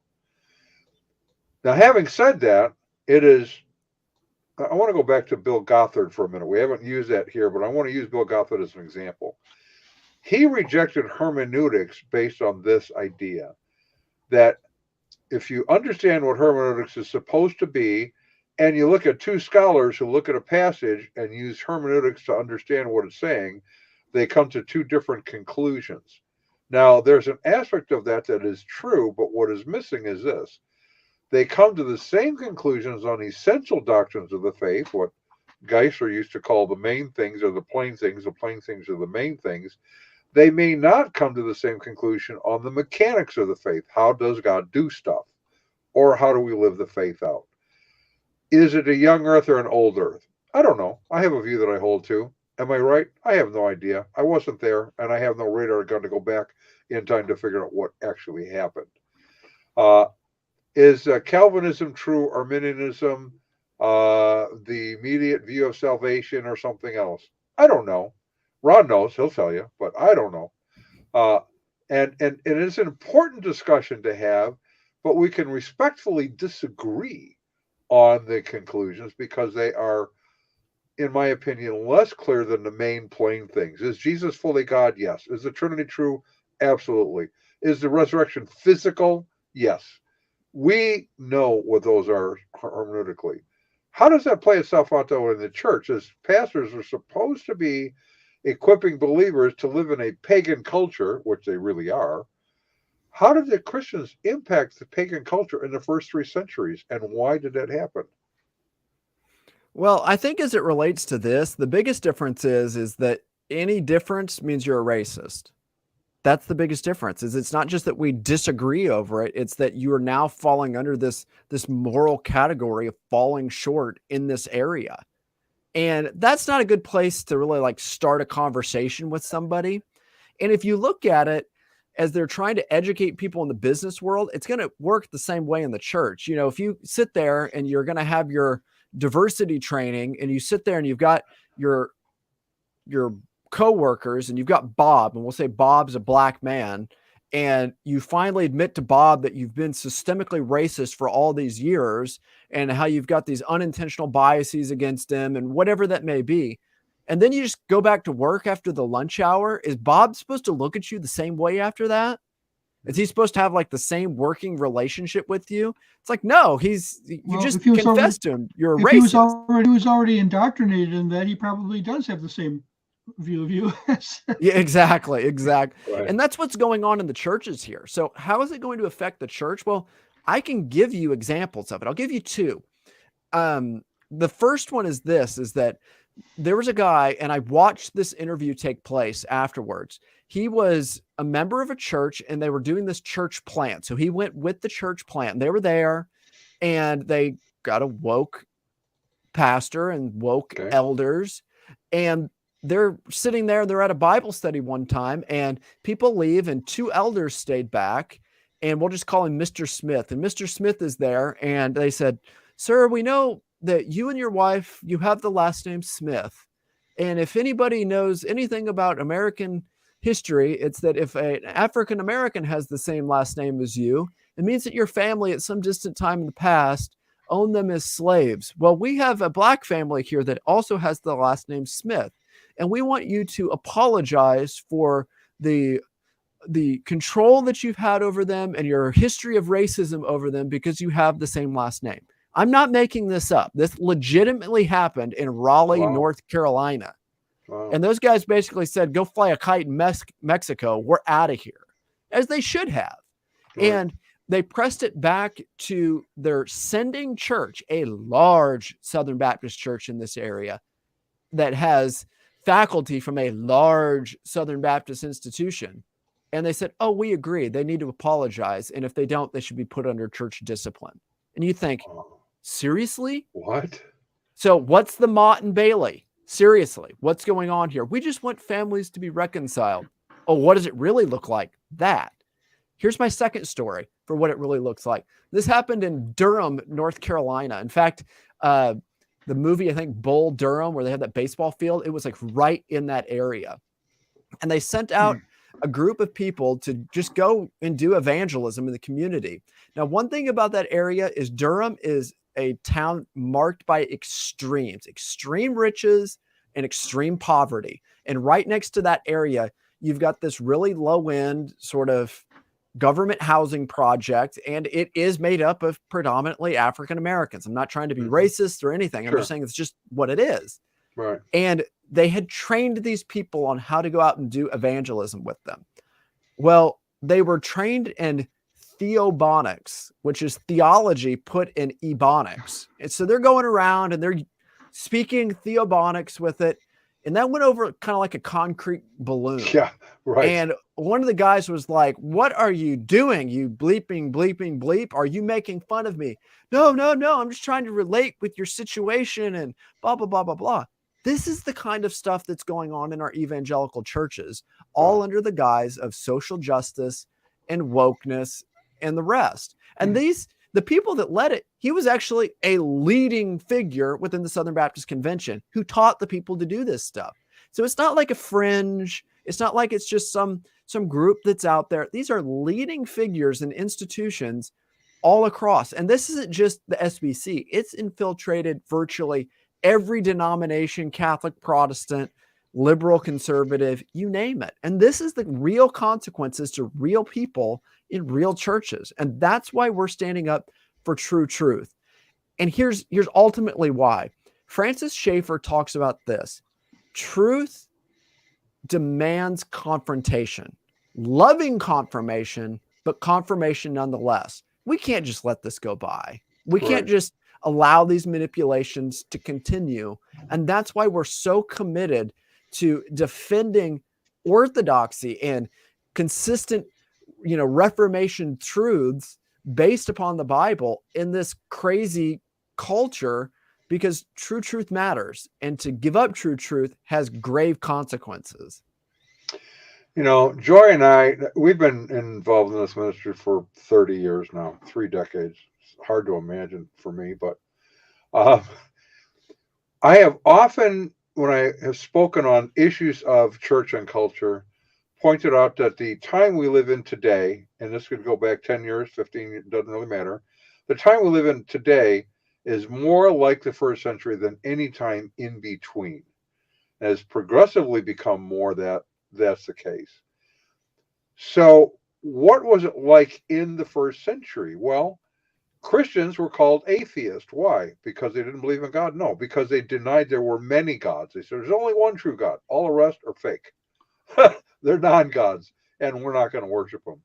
Now, having said that, I want to go back to Bill Gothard for a minute. We haven't used that here, but I want to use Bill Gothard as an example. He rejected hermeneutics based on this idea that if you understand what hermeneutics is supposed to be, and you look at two scholars who look at a passage and use hermeneutics to understand what it's saying, they come to two different conclusions. Now, there's an aspect of that is true, but what is missing is this. They come to the same conclusions on essential doctrines of the faith, what Geisler used to call the main things or the plain things. The plain things are the main things. They may not come to the same conclusion on the mechanics of the faith. How does God do stuff? Or how do we live the faith out? Is it a young earth or an old earth? I don't know. I have a view that I hold to. Am I right? I have no idea. I wasn't there, and I have no radar gun to go back in time to figure out what actually happened. Is Calvinism true, Arminianism, the immediate view of salvation, or something else? I don't know. Ron knows, he'll tell you, but I don't know. And it's an important discussion to have, but we can respectfully disagree on the conclusions because they are, in my opinion, less clear than the main plain things. Is Jesus fully God? Yes. Is the Trinity true? Absolutely. Is the resurrection physical? Yes. We know what those are hermeneutically. How does that play itself out though in the church? As pastors are supposed to be equipping believers to live in a pagan culture, which they really are. How did the Christians impact the pagan culture in the first 3 centuries, and why did that happen? Well, I think as it relates to this, the biggest difference is that any difference means you're a racist. That's the biggest difference. Is it's not just that we disagree over it, it's that you are now falling under this moral category of falling short in this area. And that's not a good place to really like start a conversation with somebody. And if you look at it as they're trying to educate people in the business world, it's going to work the same way in the church. You know, if you sit there and you're going to have your diversity training and you sit there and you've got your coworkers and you've got Bob, and we'll say Bob's a black man, and you finally admit to Bob that you've been systemically racist for all these years and how you've got these unintentional biases against him and whatever that may be. And then you just go back to work after the lunch hour. Is Bob supposed to look at you the same way after that? Is he supposed to have like the same working relationship with you? It's like, no, you just confessed to him. You're a racist. He was already indoctrinated in that. He probably does have the same view of you. Yeah, exactly. Right. Right. And that's what's going on in the churches here. So how is it going to affect the church? Well, I can give you examples of it. I'll give you two. The first one is that there was a guy, and I watched this interview take place afterwards. He was a member of a church, and they were doing this church plant. So he went with the church plant, and they were there, and they got a woke pastor and woke elders, and they're sitting there. They're at a Bible study one time, and people leave, and 2 elders stayed back, and we'll just call him Mr. Smith. And Mr. Smith is there, and they said, "Sir, we know that you and your wife, you have the last name Smith. And if anybody knows anything about American history, it's that if an African American has the same last name as you, it means that your family at some distant time in the past owned them as slaves. Well, we have a black family here that also has the last name Smith. And we want you to apologize for the control that you've had over them and your history of racism over them because you have the same last name." I'm not making this up. This legitimately happened in Raleigh, North Carolina. Wow. And those guys basically said, "Go fly a kite in Mexico. We're out of here," as they should have. Right. And they pressed it back to their sending church, a large Southern Baptist church in this area that has faculty from a large Southern Baptist institution. And they said, "Oh, we agree. They need to apologize. And if they don't, they should be put under church discipline." And you think, seriously? What? So what's the Mott and Bailey? Seriously, what's going on here? We just want families to be reconciled. Oh, what does it really look like? That. Here's my second story for what it really looks like. This happened in Durham, North Carolina. In fact, the movie, I think, Bull Durham, where they had that baseball field, it was like right in that area. And they sent out a group of people to just go and do evangelism in the community. Now, one thing about that area is Durham is a town marked by extremes, extreme riches and extreme poverty. And right next to that area, you've got this really low end sort of government housing project, and it is made up of predominantly African Americans. I'm not trying to be racist or anything. I'm just saying it's just what it is. Right. And they had trained these people on how to go out and do evangelism with them. Well, they were trained in theobonics, which is theology put in ebonics. And so they're going around and they're speaking theobonics with it. And that went over kind of like a concrete balloon. Yeah, right. And one of the guys was like, "What are you doing? You bleeping, bleeping, bleep. Are you making fun of me?" No. I'm just trying to relate with your situation and blah, blah, blah, blah, blah. This is the kind of stuff that's going on in our evangelical churches, all under the guise of social justice and wokeness and the rest. And the people that led it, he was actually a leading figure within the Southern Baptist Convention who taught the people to do this stuff. So it's not like a fringe. It's not like it's just some group that's out there. These are leading figures in institutions all across. And this isn't just the SBC. It's infiltrated virtually every denomination, Catholic, Protestant, liberal, conservative, you name it. And this is the real consequences to real people in real churches. And that's why we're standing up for true truth. And here's ultimately why. Francis Schaeffer talks about this. Truth demands confrontation, loving confirmation, but confirmation nonetheless. We can't just let this go by. We can't just allow these manipulations to continue. And that's why we're so committed to defending orthodoxy and consistent, Reformation truths based upon the Bible in this crazy culture, because true truth matters. And to give up true truth has grave consequences. Joy and I, we've been involved in this ministry for 30 years now, 3 decades. It's hard to imagine for me, but I have often, when I have spoken on issues of church and culture, pointed out that the time we live in today, and this could go back 10 years, 15, it doesn't really matter. The time we live in today is more like the first century than any time in between. It has progressively become more that's the case. So what was it like in the first century? Well, Christians were called atheists. Why? Because they didn't believe in God? No, because they denied there were many gods. They said there's only one true God. All the rest are fake. They're non-gods, and we're not going to worship them.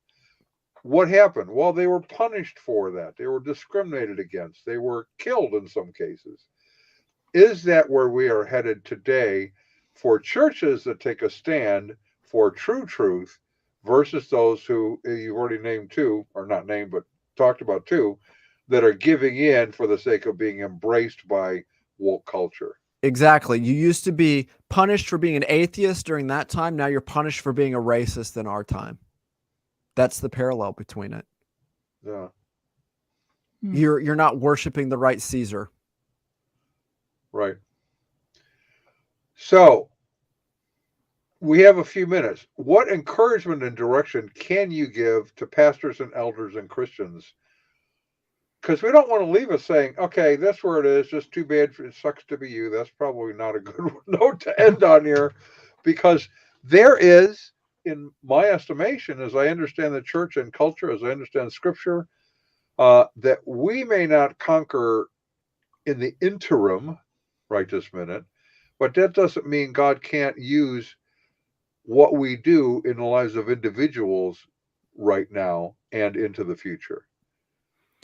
What happened? Well, they were punished for that. They were discriminated against. They were killed in some cases. Is that where we are headed today for churches that take a stand for true truth versus those who you've already named two, or not named, but talked about two, that are giving in for the sake of being embraced by woke culture? Exactly. You used to be punished for being an atheist during that time. Now you're punished for being a racist in our time. That's the parallel between it. Yeah. You're not worshiping the right Caesar. Right. So we have a few minutes. What encouragement and direction can you give to pastors and elders and Christians? Because we don't want to leave us saying, okay, that's where it is. Just too bad. It sucks to be you. That's probably not a good note to end on here, because there is, in my estimation, as I understand the church and culture, as I understand scripture, that we may not conquer in the interim right this minute, but that doesn't mean God can't use what we do in the lives of individuals right now and into the future.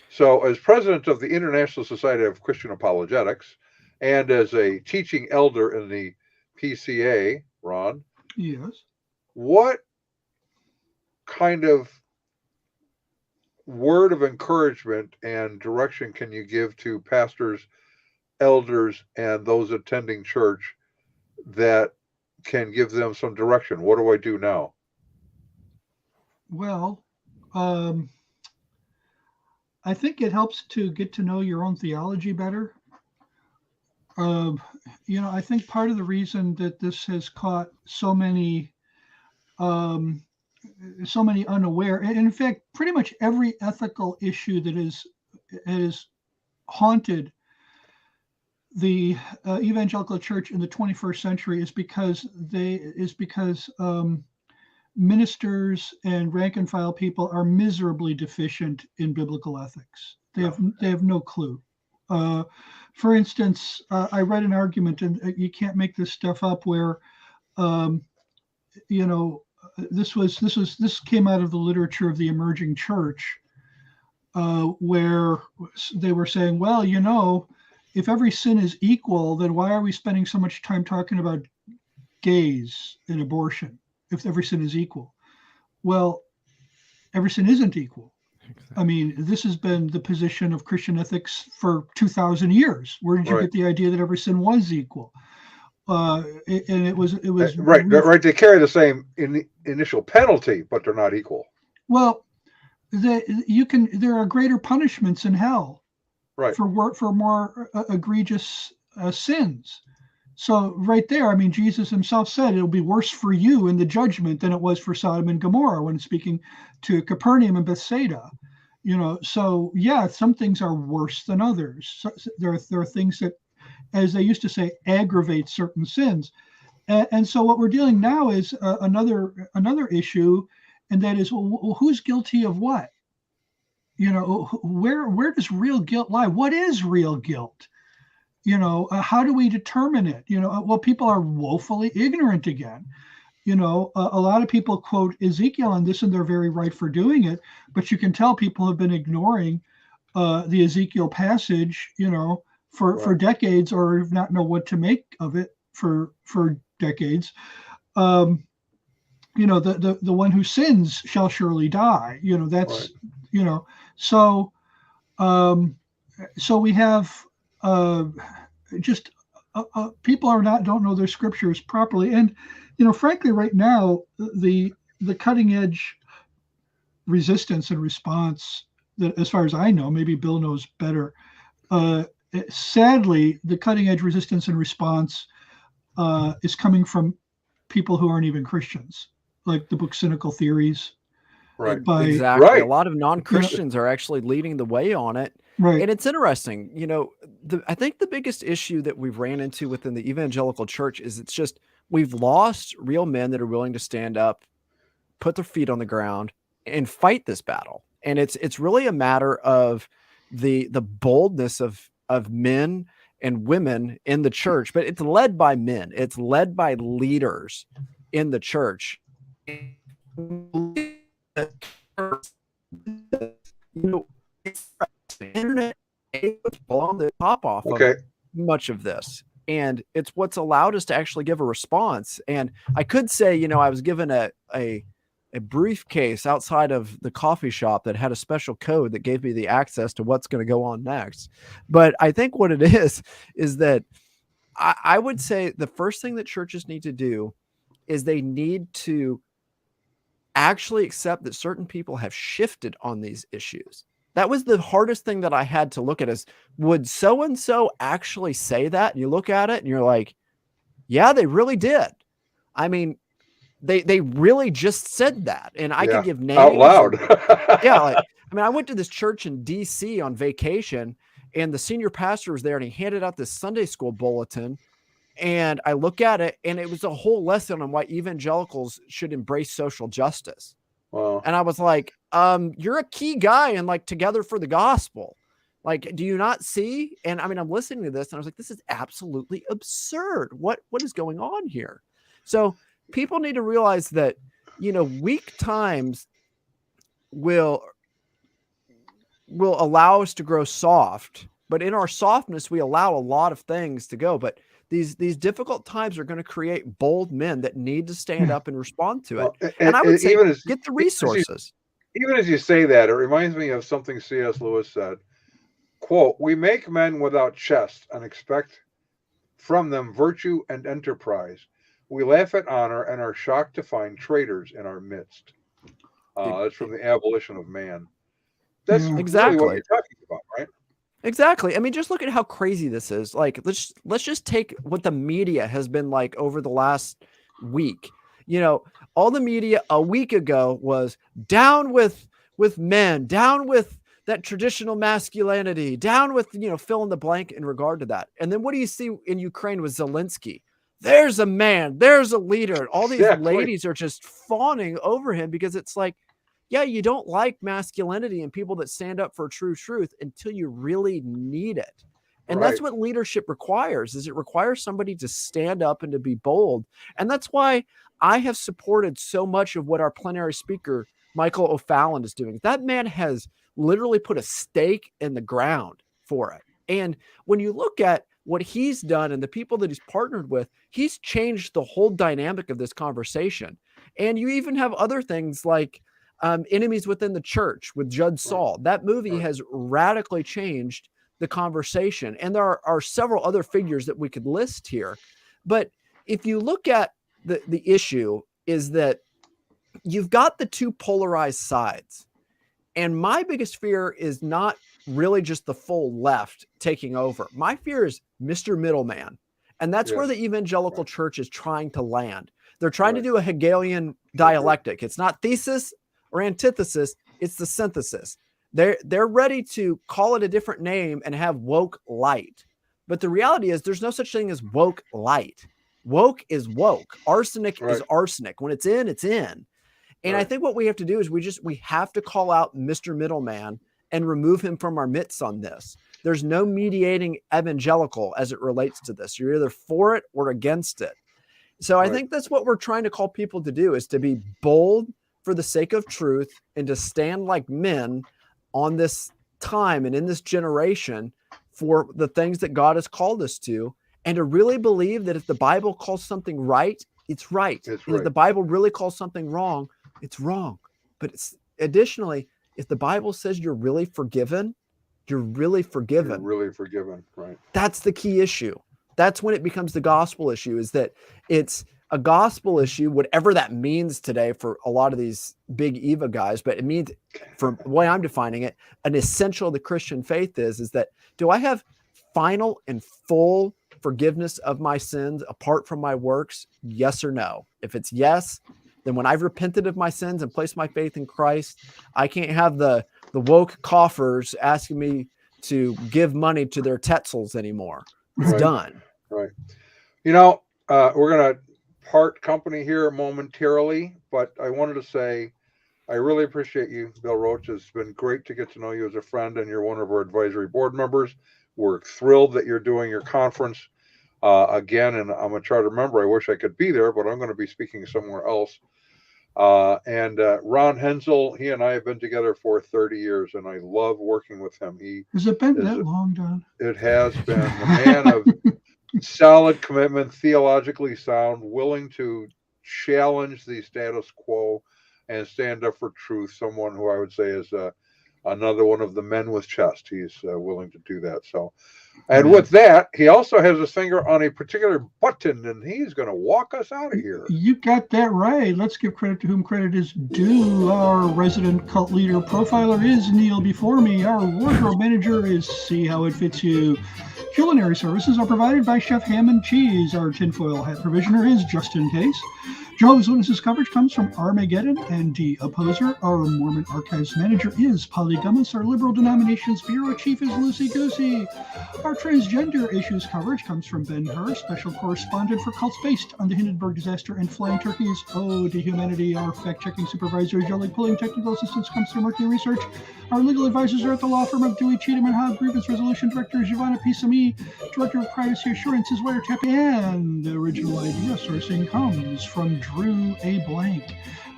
So, as president of the International Society of Christian Apologetics and as a teaching elder in the PCA, Ron, Yes. what kind of word of encouragement and direction can you give to pastors, elders, and those attending church that can give them some direction? What do I do now? Well, I think it helps to get to know your own theology better. I think part of the reason that this has caught so many unaware, and in fact, pretty much every ethical issue that has haunted the evangelical church in the 21st century is because ministers and rank and file people are miserably deficient in biblical ethics. They have no clue. For instance, I read an argument, and you can't make this stuff up, where this came out of the literature of the emerging church, where they were saying, well, if every sin is equal, then why are we spending so much time talking about gays and abortion if every sin is equal? Well, every sin isn't equal. I mean, this has been the position of Christian ethics for 2,000 years. Where did you get the idea that every sin was equal? And it was right. They carry the same initial penalty, but they're not equal. Well, there are greater punishments in hell, right, for more egregious sins. So right there, I mean, Jesus himself said it'll be worse for you in the judgment than it was for Sodom and Gomorrah when speaking to Capernaum and Bethsaida. So yeah, some things are worse than others. So there are things that, as they used to say, aggravate certain sins. And so what we're dealing now is another issue, and that is, well, who's guilty of what? where does real guilt lie? What is real guilt? How do we determine it? Well, people are woefully ignorant again. A lot of people quote Ezekiel on this, and they're very right for doing it. But you can tell people have been ignoring the Ezekiel passage, for decades, or not know what to make of it for decades. The one who sins shall surely die. That's So we have just people don't know their scriptures properly, and frankly, right now the cutting edge resistance and response, that, as far as I know, maybe Bill knows better. Sadly, the cutting edge resistance and response is coming from people who aren't even Christians, like the book Cynical Theories. Right. Exactly. Right. A lot of non-Christians are actually leading the way on it. Right. And it's interesting, I think the biggest issue that we've ran into within the evangelical church is it's just, we've lost real men that are willing to stand up, put their feet on the ground, and fight this battle. And it's really a matter of the boldness of men and women in the church, but it's led by men. It's led by leaders in the church. The internet was blowing the top off of much of this, and it's what's allowed us to actually give a response. And I could say, I was given a briefcase outside of the coffee shop that had a special code that gave me the access to what's going to go on next. But I think what it is that I would say the first thing that churches need to do is they need to actually accept that certain people have shifted on these issues. That was the hardest thing that I had to look at, is, would so-and-so actually say that? And you look at it and you're like, yeah, they really did. I mean, they really just said that. And I could give names out loud. I went to this church in DC on vacation, and the senior pastor was there, and he handed out this Sunday school bulletin. And I look at it, and it was a whole lesson on why evangelicals should embrace social justice. Wow. And I was like, you're a key guy in Together for the Gospel. Do you not see? And I'm listening to this, and I was like, this is absolutely absurd. What is going on here? So people need to realize that, weak times will allow us to grow soft, but in our softness, we allow a lot of things to go. But these difficult times are going to create bold men that need to stand up and respond to it. Well, and I would say, get the resources. Even as you say that, it reminds me of something C.S. Lewis said, quote, "We make men without chest and expect from them virtue and enterprise. We laugh at honor and are shocked to find traitors in our midst." That's from The Abolition of Man. That's exactly what you're talking about, right? Exactly. Just look at how crazy this is. Let's just take what the media has been like over the last week. All the media a week ago was down with men, down with that traditional masculinity, down with, fill in the blank in regard to that. And then what do you see in Ukraine with Zelensky? There's a man, there's a leader. All these ladies are just fawning over him, because it's like, yeah, you don't like masculinity and people that stand up for true truth until you really need it. And that's what leadership requires, is it requires somebody to stand up and to be bold. And that's why I have supported so much of what our plenary speaker, Michael O'Fallon, is doing. That man has literally put a stake in the ground for it. And when you look at what he's done and the people that he's partnered with, he's changed the whole dynamic of this conversation. And you even have other things like Enemies Within the Church with Judd Saul. That movie has radically changed the conversation. And there are several other figures that we could list here. But if you look at the issue, is that you've got the two polarized sides. And my biggest fear is not really just the full left taking over. My fear is Mr. Middleman. And that's where the evangelical church is trying to land. They're trying to do a Hegelian dialectic. It's not thesis or antithesis, it's the synthesis. They're ready to call it a different name and have woke light. But the reality is there's no such thing as woke light. Woke is woke. Arsenic is arsenic. When it's in, it's in. And I think what we have to do is we have to call out Mr. Middleman and remove him from our midst on this. There's no mediating evangelical as it relates to this. You're either for it or against it. So I think that's what we're trying to call people to do, is to be bold for the sake of truth and to stand like men on this time and in this generation for the things that God has called us to, and to really believe that if the Bible calls something right, it's right. And if the Bible really calls something wrong, it's wrong. But it's additionally, if the Bible says you're really forgiven, you're really forgiven. You're really forgiven, right? That's the key issue. That's when it becomes the gospel issue, is that it's a gospel issue, whatever that means today for a lot of these big Eva guys. But it means, from the way I'm defining it, an essential of the Christian faith is that, do I have final and full forgiveness of my sins apart from my works? Yes or no? If it's yes, then when I've repented of my sins and placed my faith in Christ, I can't have the woke coffers asking me to give money to their Tetzels anymore. It's done. Right. You know, we're going to part company here momentarily, but I wanted to say I really appreciate you, Bill Roach. It's been great to get to know you as a friend, and you're one of our advisory board members. We're thrilled that you're doing your conference again, and I'm a charter member. I wish I could be there, but I'm going to be speaking somewhere else. And Ron Hensel, he and I have been together for 30 years, and I love working with him. Has it been that long, Don? It has been. A man of solid commitment, theologically sound, willing to challenge the status quo and stand up for truth. Someone who I would say is another one of the men with chest. He's willing to do that. So, and with that, he also has his finger on a particular button, and he's going to walk us out of here. You got that right. Let's give credit to whom credit is due. Our resident cult leader profiler is Neil before me. Our wardrobe manager is See How It Fits You. Culinary services are provided by Chef Ham and Cheese. Our tinfoil hat provisioner is Just In Case. Jehovah's Witnesses coverage comes from Armageddon and The Opposer. Our Mormon Archives manager is Polygumus. Our Liberal Denominations Bureau Chief is Lucy Goosey. Our transgender issues coverage comes from Ben Hur, Special Correspondent for Cults based on the Hindenburg disaster and Flying Turkey's Ode to Humanity. Our fact-checking supervisor, Jolie Pulling technical assistance comes from Mercury Research. Our legal advisors are at the law firm of Dewey, Cheatham and Hobb. Grievance Resolution Director is Giovanna Pisami. Director of Privacy Assurance is Wiretap. And the original idea sourcing comes from Drew A. Blank.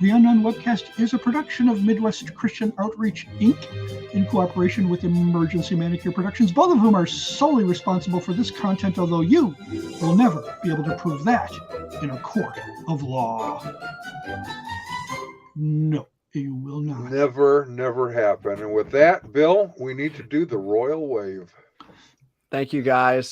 The Unknown Webcast is a production of Midwest Christian Outreach, Inc., in cooperation with Emergency Manicure Productions, both of whom are solely responsible for this content, although you will never be able to prove that in a court of law. No, you will not. Never happen. And with that, Bill, we need to do the royal wave. Thank you, guys.